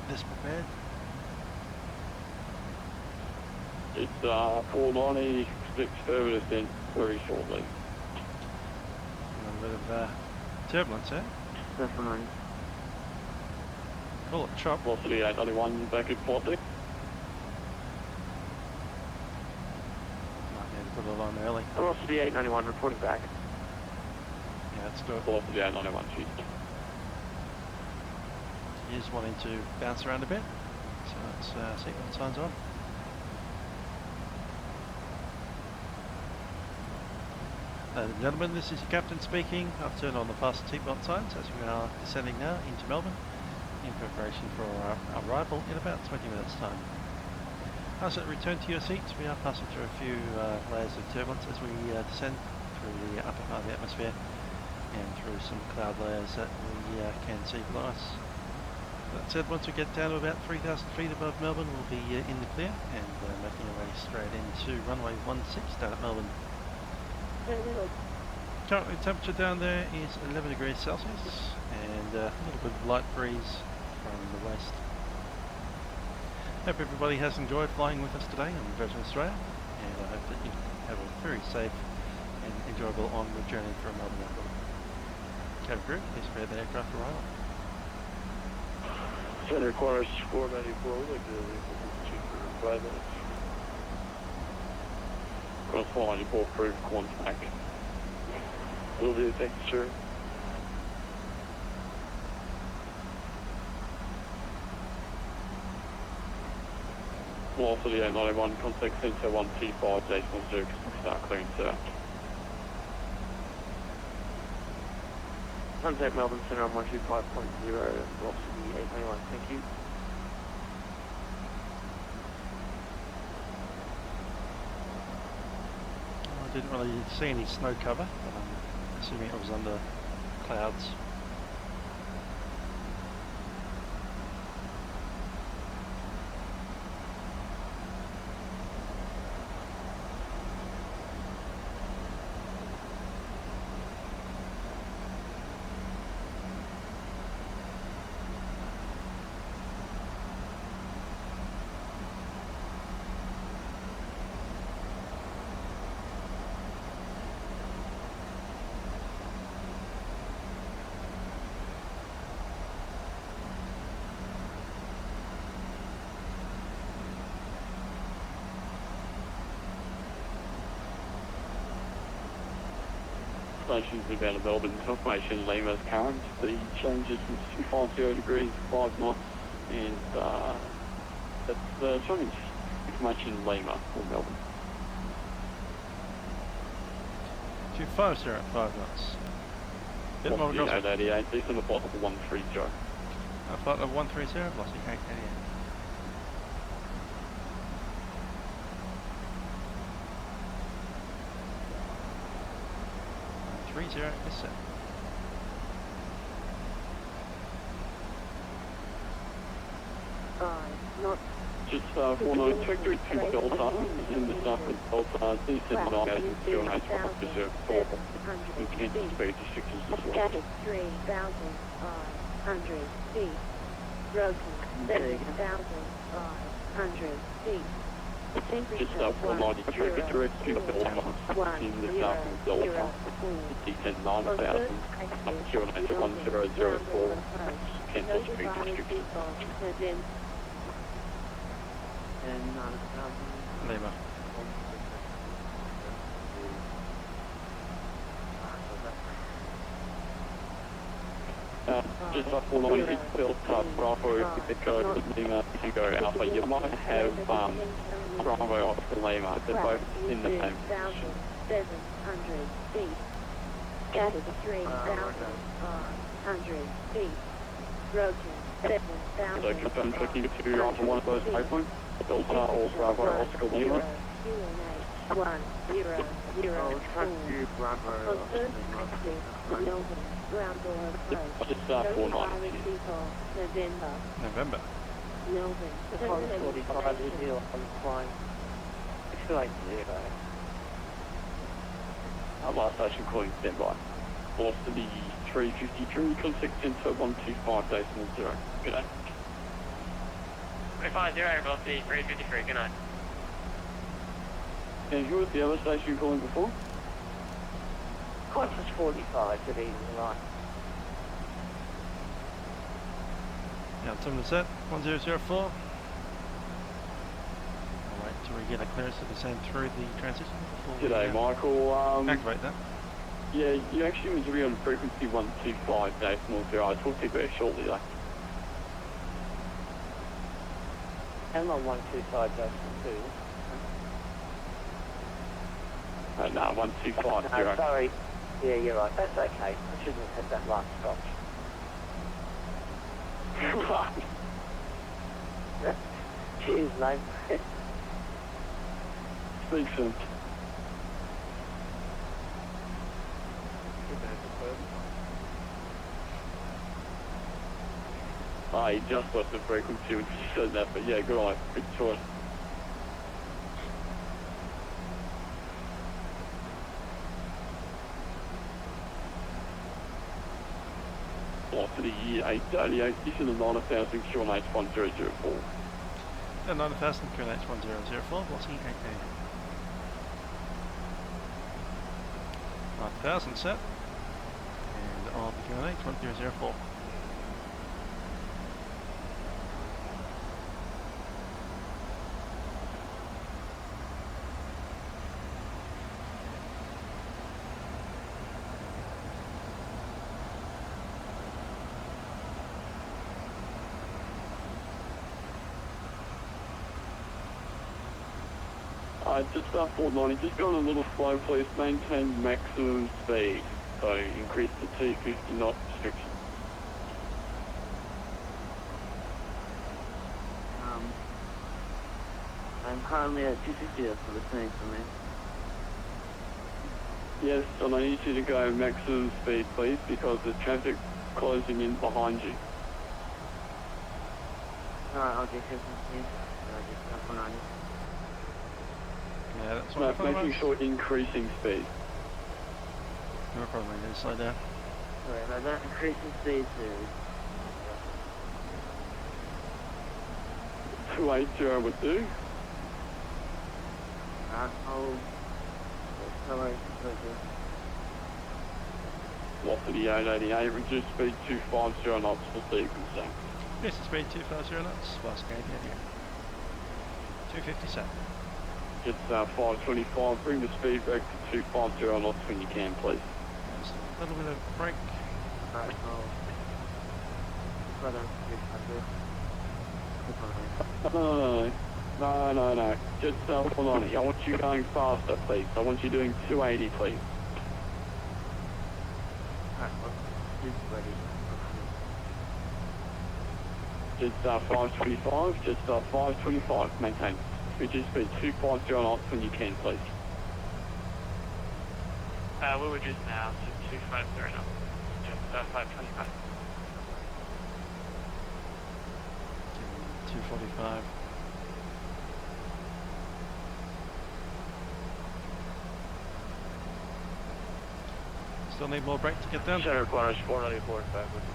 this prepared. It's 490, expect further descent very shortly. A little bit of turbulence there. Definitely. Call it chop. Velocity 891, back at flight deck. Put it on early. Velocity 891, reporting back. Yeah, let's do it. Velocity 891, cheese. He is wanting to bounce around a bit, so let's see what signs on. Ladies and gentlemen, this is your captain speaking. I've turned on the fast seatbelt signs as we are descending now into Melbourne in preparation for our arrival in about 20 minutes time. As it return to your seats, we are passing through a few layers of turbulence as we descend through the upper part of the atmosphere and through some cloud layers that we can see below us. That said, once we get down to about 3,000 feet above Melbourne, we'll be in the clear and making our way straight into runway 16 down at Melbourne. Currently temperature down there is 11 degrees Celsius and a little bit of light breeze from the west. Hope everybody has enjoyed flying with us today on Jeju Australia, and I hope that you have a very safe and enjoyable onward journey from Melbourne Airport. Cabin crew, please prepare the aircraft arrival. Center requires 494, like the 5 minutes. Cross 494, approved, contact. Will do, thank you, sir. velocity 891, contact center 125.0, start clearing sir. Contact Melbourne Centre on 125.0, velocity 891, thank you. I didn't really see any snow cover, but I'm assuming it was under clouds. Stations about a Melbourne confirmation Lima's current. The changes from 250 degrees 5 knots, and that's the change information Lima for Melbourne. 250 at 5 knots. Bit more velocity. 888, these are the bottom of 130. I thought of 130 velocity, 888. 30 is set. Not Just 492 Delta in the south of Delta, descend 9,008 reserve 4, intended speed to 6 as well. scattered 3,500 feet. Broken 7,500 feet. Just 492 direct to Delta in the south of Delta, descend 9,000 up to 1004, intended speed to 6. And 9,000. Lima. Just up 496 Delta Bravo Echo Lima Tango Alpha. You might have Bravo Oscar Lima. They're both in the same position. 700 feet. Scattered 3,500 feet. Broken 7,000. So confirm clicking to either one of those waypoints, Delta or Bravo Oscar Lima. Just 490. November. Apollo 45 is here on flying 680. Last station calling standby. Velocity 353, contact center 125.0. Good day. 350, velocity 353, good night. And who was the other station calling before? Qantas 45 to the right. Yeah, time to set. 1004. I'll wait till we get a clearance to descend through the transition before G'day, we Michael. activate that. Yeah, you actually meant to be on frequency 125.0. I'll talk to you very shortly though. I'm on 125.2. No, 1250. No, sorry. Yeah, you're right. That's okay. I shouldn't have had that last stop. Cheers, mate. Speak soon. He just left the frequency when you said that, but yeah, good eye. Good choice. Velocity 888, this is the 9,000 QNH 1004. And 9,000 QNH 1004, velocity 888. 9,000 set. And on the QNH 1004. Just 490, just go on a little slow, please. Maintain maximum speed. So increase the 250 knot restriction. I'm currently at 250, that's what it's saying for me. Yes, and I need you to go maximum speed, please, because the traffic closing in behind you. Alright, I'll get 50 speed. Just 490. Yeah, that's No, what making sure increasing speed. You're probably going to slow down. Sorry about that. Increasing speed to 280 would do. oh, sorry. Velocity 888, reduce speed 250 knots for sequencing. Yes, the speed 250 knots, fast game here. 257. It's 525, bring the speed back to 250 knots when you can, please. Just a little bit of brake. Alright, I'll slow down to 200. No. Just 490. I want you going faster, please. I want you doing 280, please. Alright, well, it's ready. Just 525, just 525, maintain. Reduce speed 250 knots when you can, please. We'll reduce now to 250 knots. Just 525. 245. Still need more brake to get down. Center corners 494 backwards.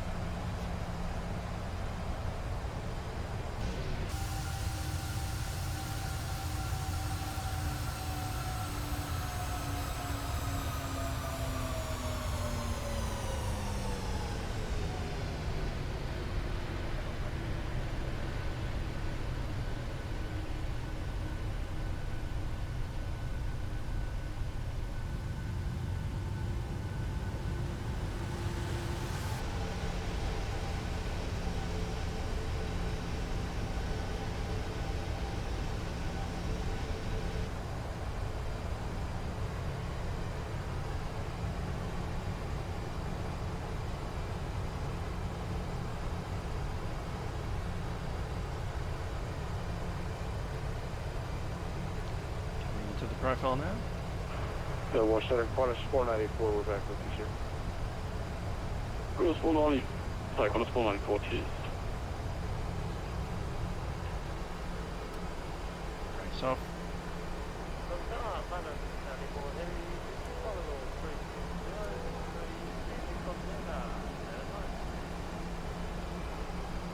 To the profile now. So we're center corners 494, we're back with you, sir. Corners 490. Sorry, corners 494, cheers. Brakes off.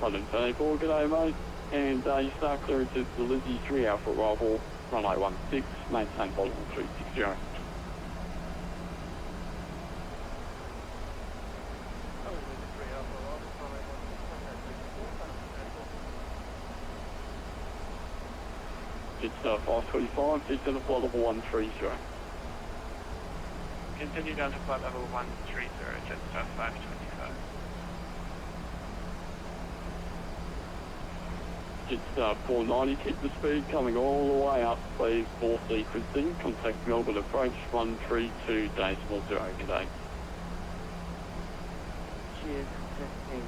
London 34, g'day mate. And you start clearances to Lizzie 3 Alpha Arrival, runway 16, maintain volume 360. It's 525, it's at a flight level 130. Continue down to flight level 130, just 525. It's 490, keep the speed coming all the way up, please, for sequencing. Contact Melbourne approach 132.0, g'day. Cheers, testing.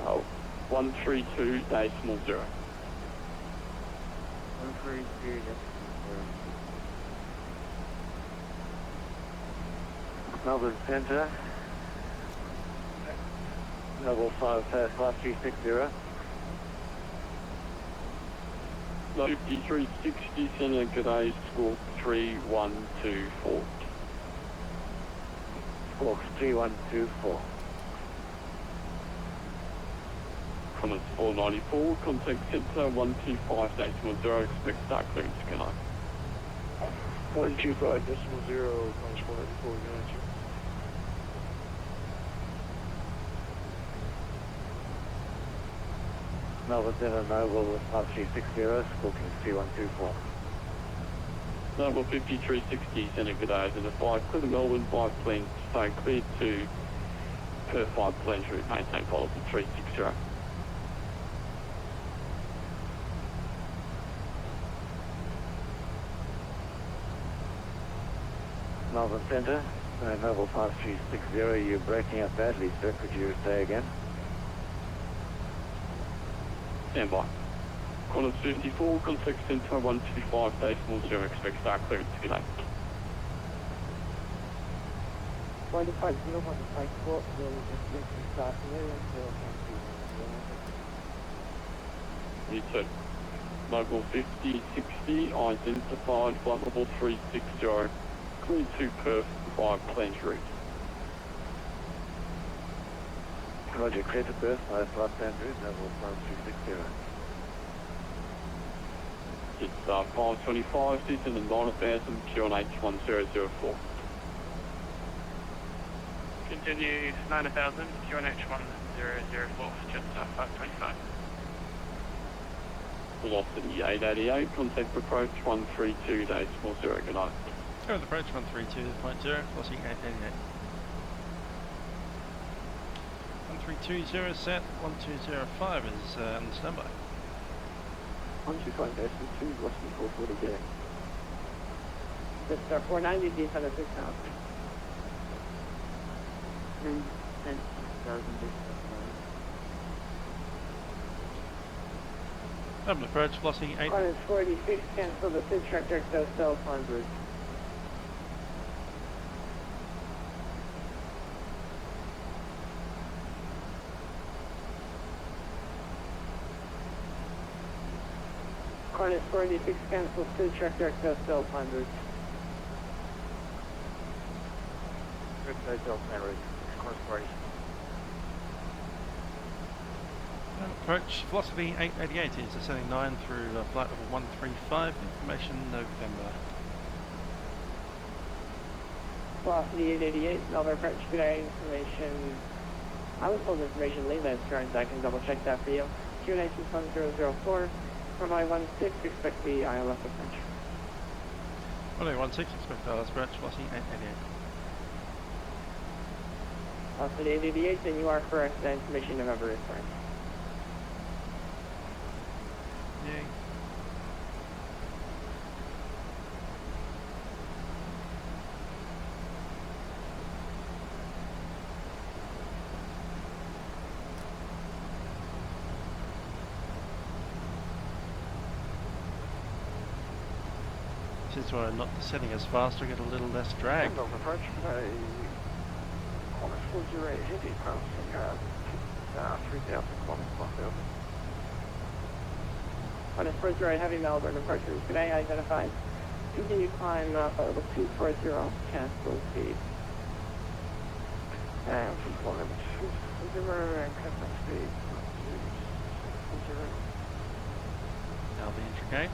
Oh, 132.0. 132.0. Melbourne Centre. Level 5 pass 5360. 5360 Centre, g'day, squawk 3124. Squawk 3124. Comments 494, contact Centre 125.0, expect start clearance, can I? 125.0, comments 494, gotcha. Melbourne Centre, Noble 5360, squawking 3124. Level 5360 Centre, g'day, and a 5, clear to Melbourne, 5 planes, stay clear to per 5 planes route, maintain follow to 360. Melbourne Centre, Mobile 5360, you're breaking up badly, sir. Could you say again? Stand by. Qantas 54, contact centre 125.0, expect start clearance today. 150 on the passport, will expect to start clearance until You too. Mobile 5060, identified, flight level 360, clear to Perth, 5 planned route. Roger, clear to Perth, 5 planned route, level 360. It's 525, descend to 9000, QNH 1004. Continue 9000, QNH 1004, just 525. Velocity 888, contact approach 132.40, good night. Go with approach 132.0, velocity 888. 1320 set, 1205 is on standby. 125.2, velocity 440 J. Just 490, descend to 6000. 10,000 Urban approach, velocity 8. Qantas 46, cancel the pitch tractor, South 100. Qantas 46, cancel pitch tractor, South 100. Good Delta route, Qantas 46. Approach, velocity 888 is ascending 9 through flight level 135, information November. Velocity 888, Melbourne approach, good day, information. I was told information leave that current, I can double check that for you. QNH 1004, runway 16, expect the ILS approach. Runway 16, expect ILS approach, velocity 888. Velocity 888, and you are correct, that information November is correct. Yay. Since we're not descending as fast, we get a little less drag. Handoff approach, Qantas 408 heavy, passing 3,000 kilometers plus Delta. Qantas 408 heavy, Melbourne approach route today identified. Continue climb level 240, cancel speed. And from flight level 240 and cancel speed. Now the intricate.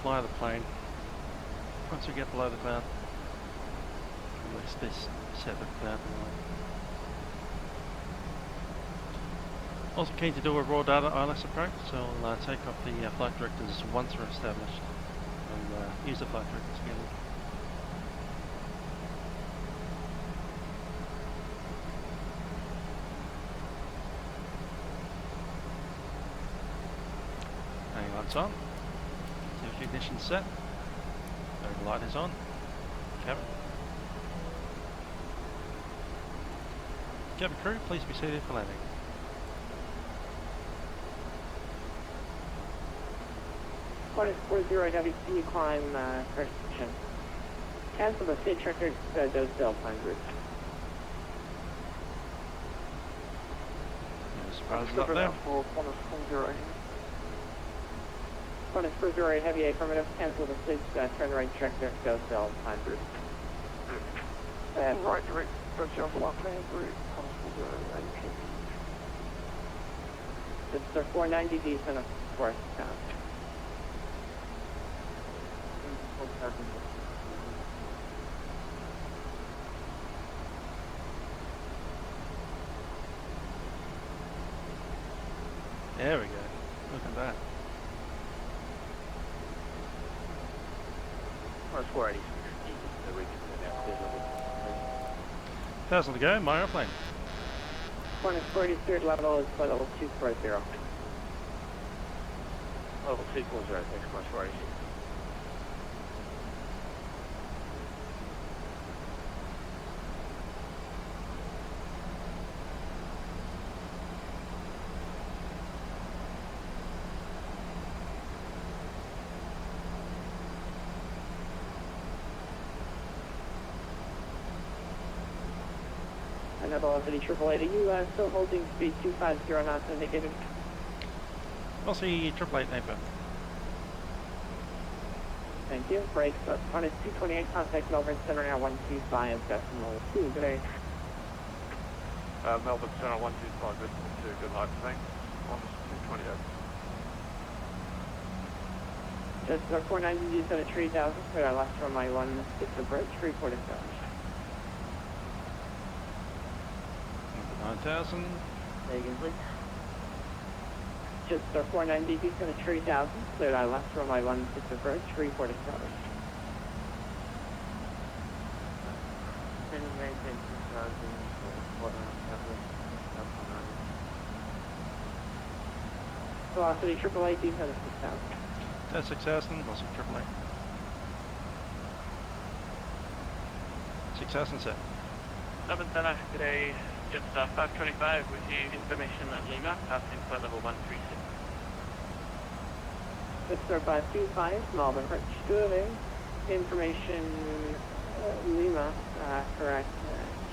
Fly the plane. Once we get below the cloud, release this separate cloud. Also keen to do a raw data ILS approach, so I'll take off the flight directors once we're established and use the flight directors again. Hang lights on. Ignition set. Light is on. Cabin. Cabin crew, please be seated for landing. Qantas 40 heavy, continue climb first section. Cancel the speed tracker, those Delta 100. No surprises up there. Qantas 408 heavy, affirmative, cancel the speed turn right tractor, go Delta 100. And right direct, approach on flight plan route, Qantas 408 heavy. It's 490 descent of fourth count. There we go. Look at that. Qantas 480. 1,000 to go, my airplane. Qantas 40 third level is flight level 240. level 240, thanks much for RAC. Velocity 888, are you still holding speed 250 knots indicated? Velocity 888 neighbor. Thank you. Brakes up on is 228, contact Melbourne Center now 125 decimal 2. Good day. Melbourne Center 125 decimal 2, good luck, thanks. On 228. Just 490 D's at a 3000, clear our last runway 16 approach, report is done. 9000. Again, please. Just 490 D's at a 3000, clear our last runway 16 approach, report is done. Maintain 2000 for Velocity 888 D's at a 6000. That's 6000, velocity 888. 6000 set. Melbourne Center, today, just 525 with you, information at Lima, passing flight level 136. Just 525, Melbourne, good day. Information Lima, correct,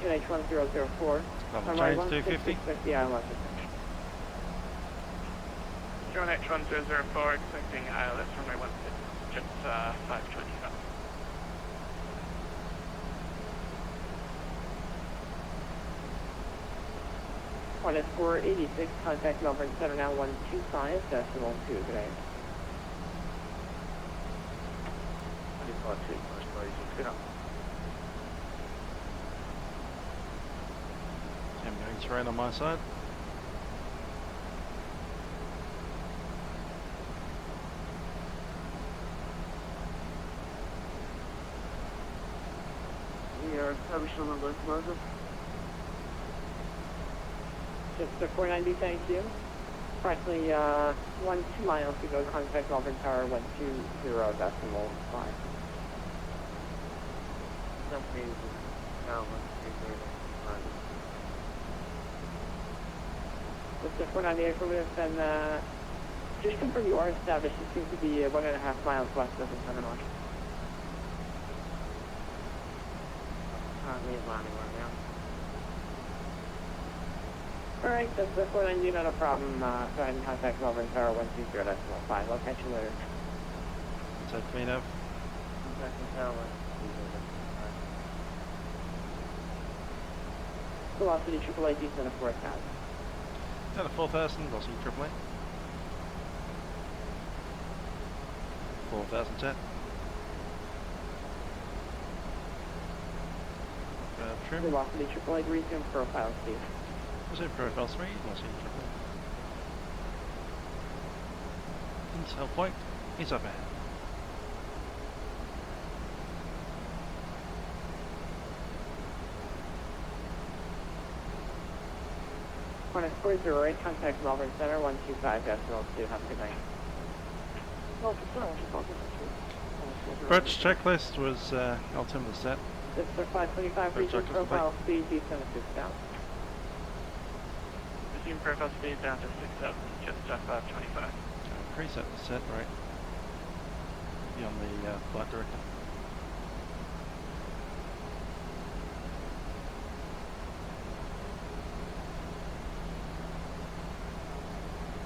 QNH 1004. Level change 250. Yeah, I love it. QNH 1004, expecting ILS runway 16, just 525. One is 486, contact Melbourne Center now 125 decimal 2 today. 252, much for RAC, good up. I'm going straight on my side. We are established on the locomotive. Just 490, thank you. Approximately 2 miles to go, contact Melbourne Tower 120 decimal 5. Something now 130. Just 498 for this, and just confirm you are established. It seems to be 1.5 miles west of the center mark. Currently landing right now. Alright, that's 490, not a problem. Go ahead and contact Melbourne Tower 120 decimal 5. I'll catch you later. Is that clean up? Velocity 888 descent of 4000. Down to 4000, velocity 888. 4000 set. Trim. Velocity 888, resume profile speed. Resume profile 3, velocity 888. Intel point is up ahead. One is 408, contact Melbourne Center 125 decimal 2. Have a good night. Approach checklist was altimeter set. This is 525, resume profile speed, descent of 6000. Resume profile speed down to 6,000, just 525. Preset the set right beyond the flight director.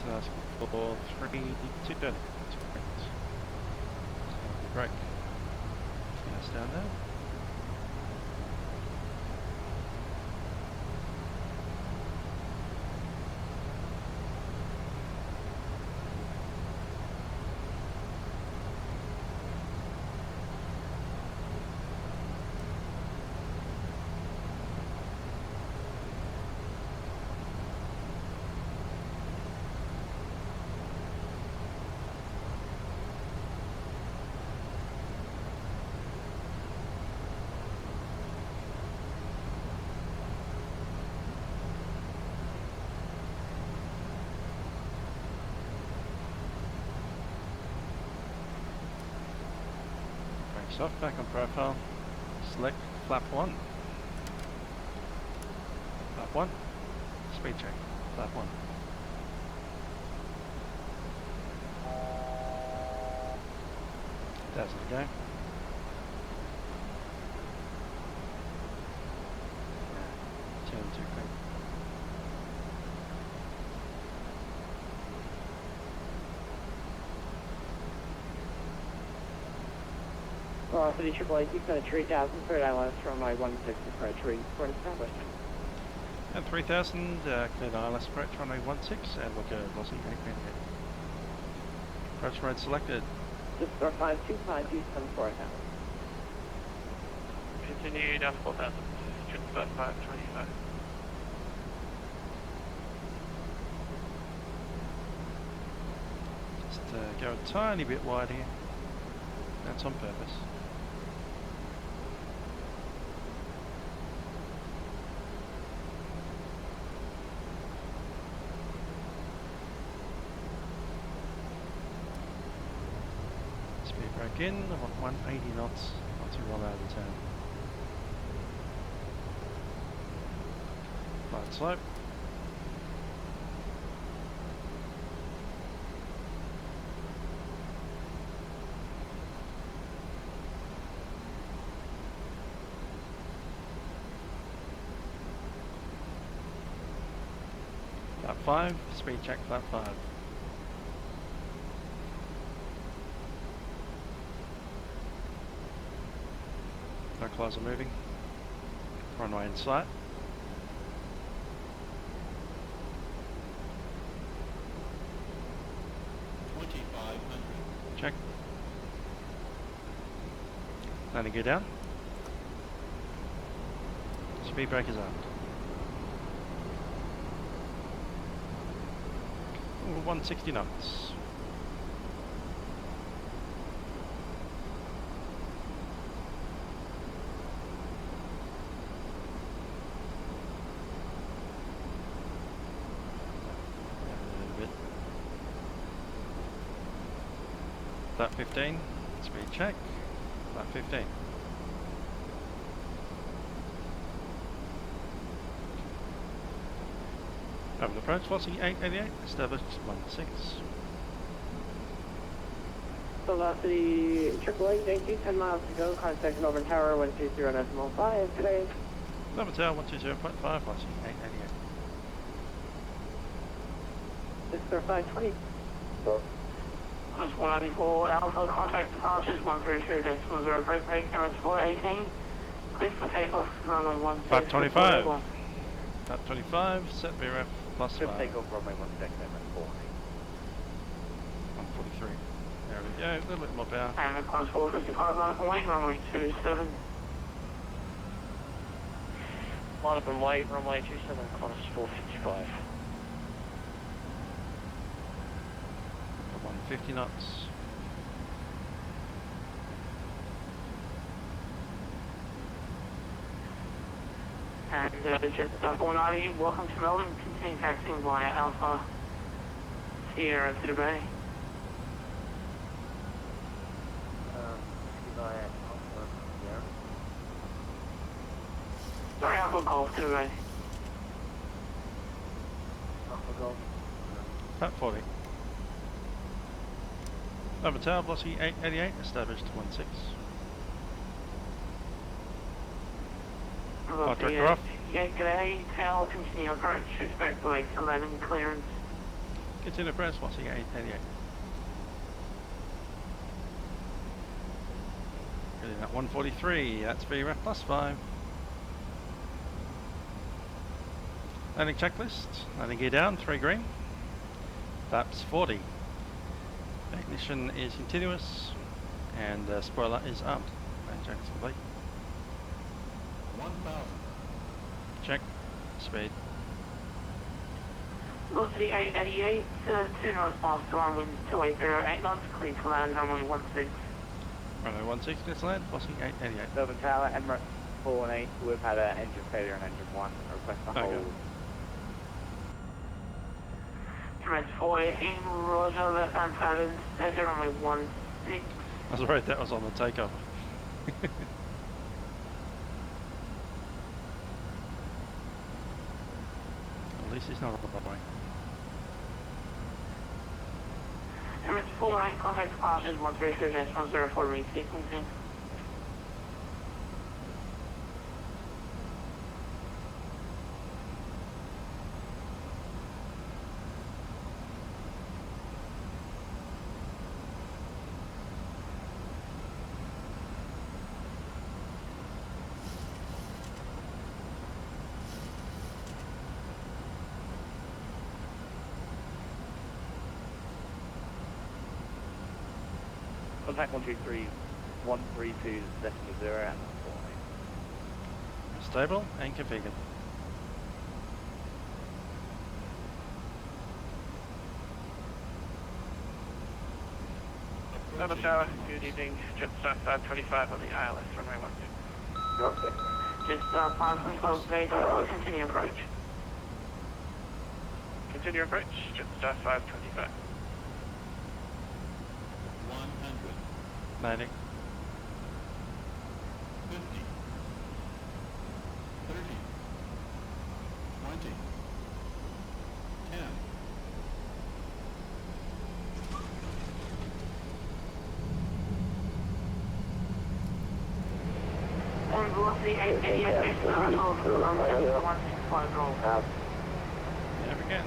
Task for 3-2. Break. Yes, down there. Takes off, back on profile. Select flap 1. Flap 1. Speed check. Flap 1. Doesn't go. Turn too quick. Velocity AAA, keep at 3,000, third ILS from my 160 approach, report established. And 3000, cleared ILS approach runway 16, and look at velocity 888. Approach road selected. Just star 525, do 74,000. Continue down 4,000. Just about 525. Just go a tiny bit wide here. That's on purpose. Speed brake in, I want 180 knots, not too well out of the turn. Flight slope. Flap 5, speed check flap 5. No clouds are moving. Runway in sight. Check. Landing gear down. Speed brake is armed. 160 knots. A bit. Flat 15. Speed check. Flat 15. Over approach, velocity 888, established 16. Velocity AAA, thank you, 10 miles to go, contact Melbourne Tower 120.5 today. Melbourne Tower 120.5, velocity 888. This is 520. That's 194, Alpha, contact departures 132.0, brake brake, clearance 418. Clear for takeoff, runway 16. 525. 525, set VRF plus 5. Takeoff runway 16, MRM 143. There we go, a little bit more power. And across 455 miles away, runway 27. Line up and wait, runway 27, Qantas 455. 150 knots. And Jet 490, welcome to Melbourne. Continue taxiing via Alpha Sierra to the Bay. Sorry, Alpha Golf to the Bay. Alpha Golf. Flat 40. Over tower, velocity 888, established 16. Flight director off. Yeah, g'day. Tower, continue approach. Expect the lake 11 clearance. Continue approach, velocity 888. Getting at 143, that's VRF plus 5. Landing checklist, landing gear down, 3 green. Flaps 40. Ignition is continuous, and spoiler is armed. Landing check is complete. 1000. Check. Speed. Velocity 888, 2 knots past to runway 280, 8 knots, clear to land, runway 16. Runway 16, let's land, velocity 888. Melbourne Tower, MRM 418, we've had an engine failure on engine 1. Request a hold. Command 418, Roger, left hand pattern, center runway 16. I was worried that was on the takeoff. At least it's not a runway. Emirates full line, contact caution, 136-104 resequencing. Contact 123, 132 decimal 0 and 4. Stable and configured. Nova Tower, good evening. Jetstar 525 on the ILS runway 12. Okay. Just 5 base, continue approach. Continue approach, Jetstar 525. 90. 50, 30, 20, 10. On velocity 888, Throttle, 165 roll. There we go.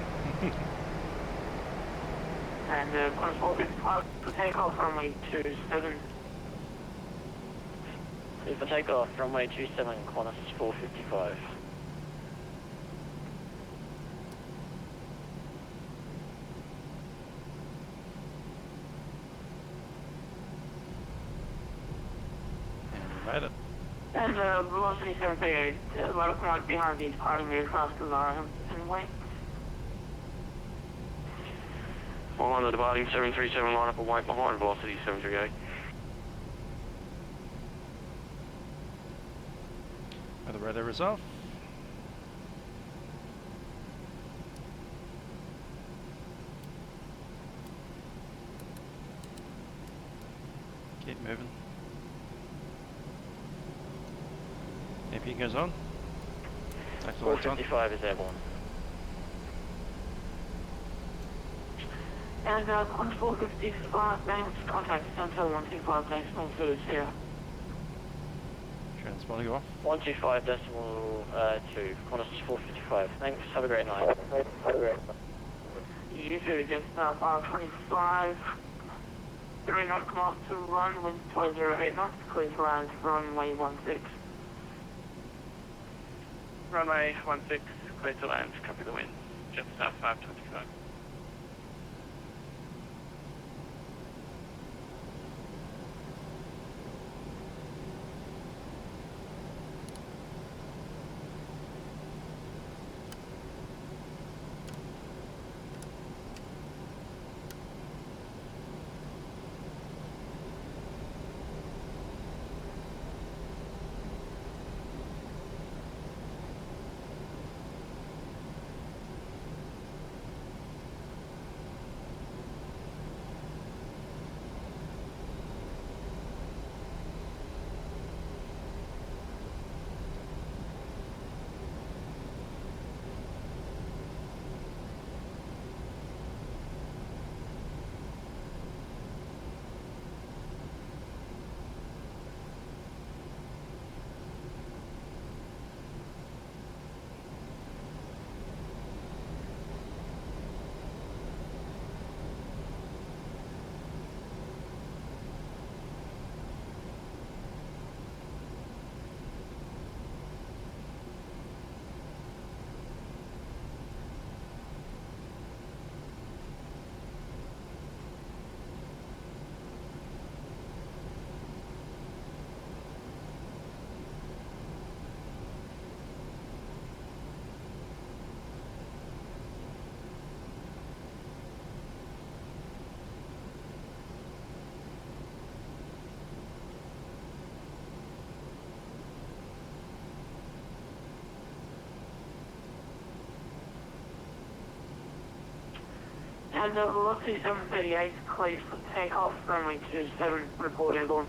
And control for takeoff runway 27. For takeoff, runway 27, Qantas 455. And we made it. And velocity 738, about a point behind the departing aircraft to our wing. All on the departing 737 line up and wait behind velocity 738. The radar is off. Keep moving. AP goes on. Back to lights on. 455 is airborne. And on 455, names, contact Center 125, decimal 0. Transponding off. 125 decimal 2, Qantas 455. Thanks, have a great night. You too, just 525. 3 knot, come off to run, wind 1208 knots, clear to land, runway 16. Runway 16, clear to land, copy the wind. Jetstar 525. And velocity 738, clear for takeoff, runway 27, report airborne.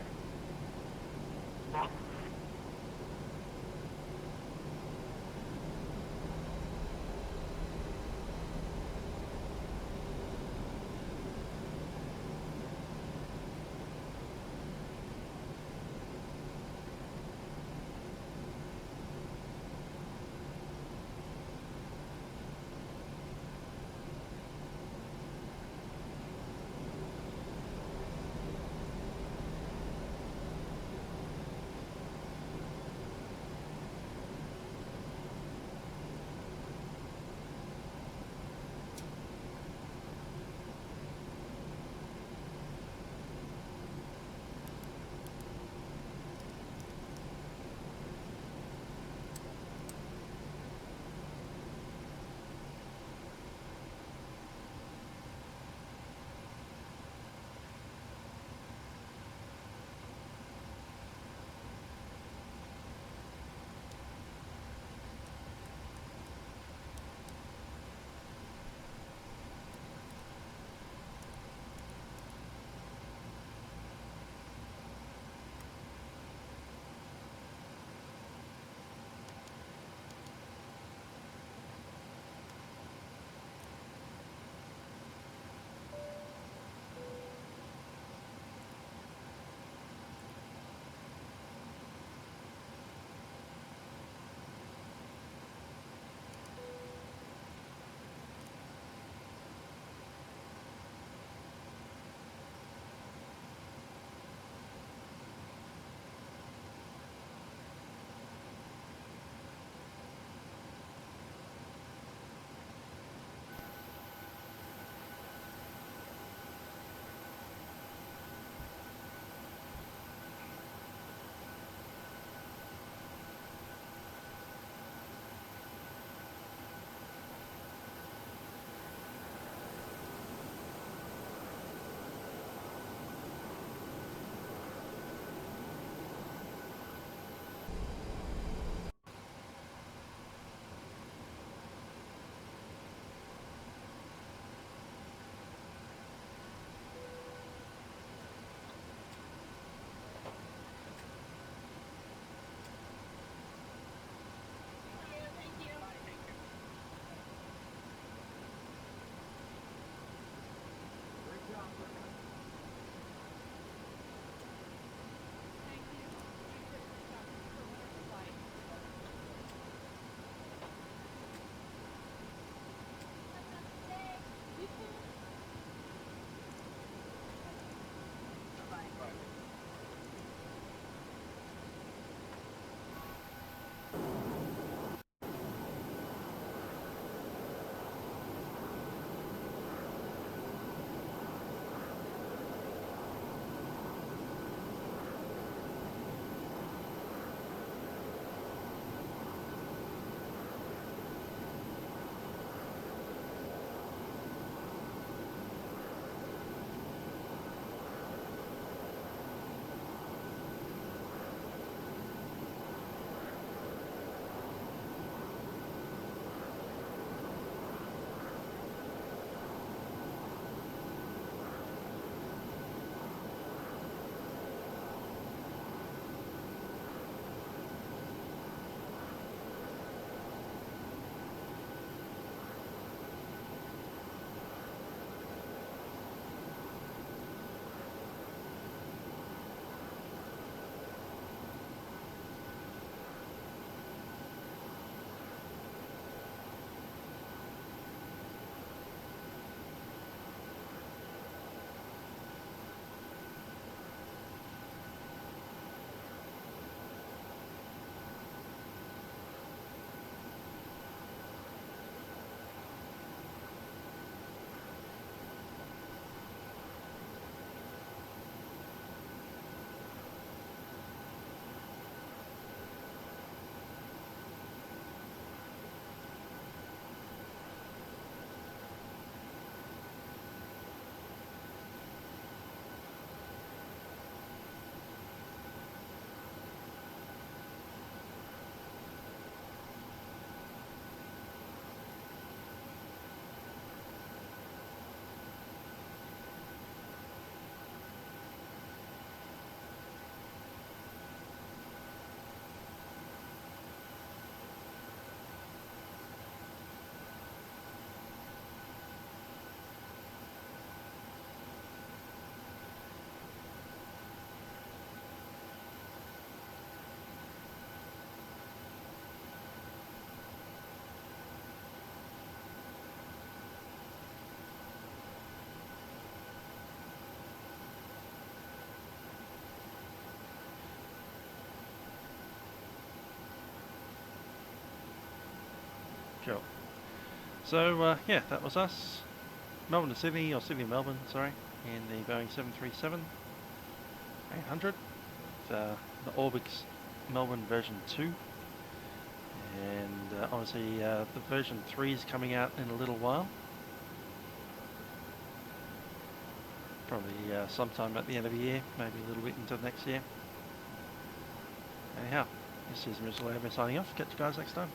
Cool. So, yeah, that was us. Melbourne to Sydney, or Sydney to Melbourne, sorry, in the Boeing 737-800. The Orbx Melbourne version 2. And obviously the version 3 is coming out in a little while. Probably sometime at the end of the year, maybe a little bit into next year. Anyhow, this is Mr. Lambert signing off. Catch you guys next time.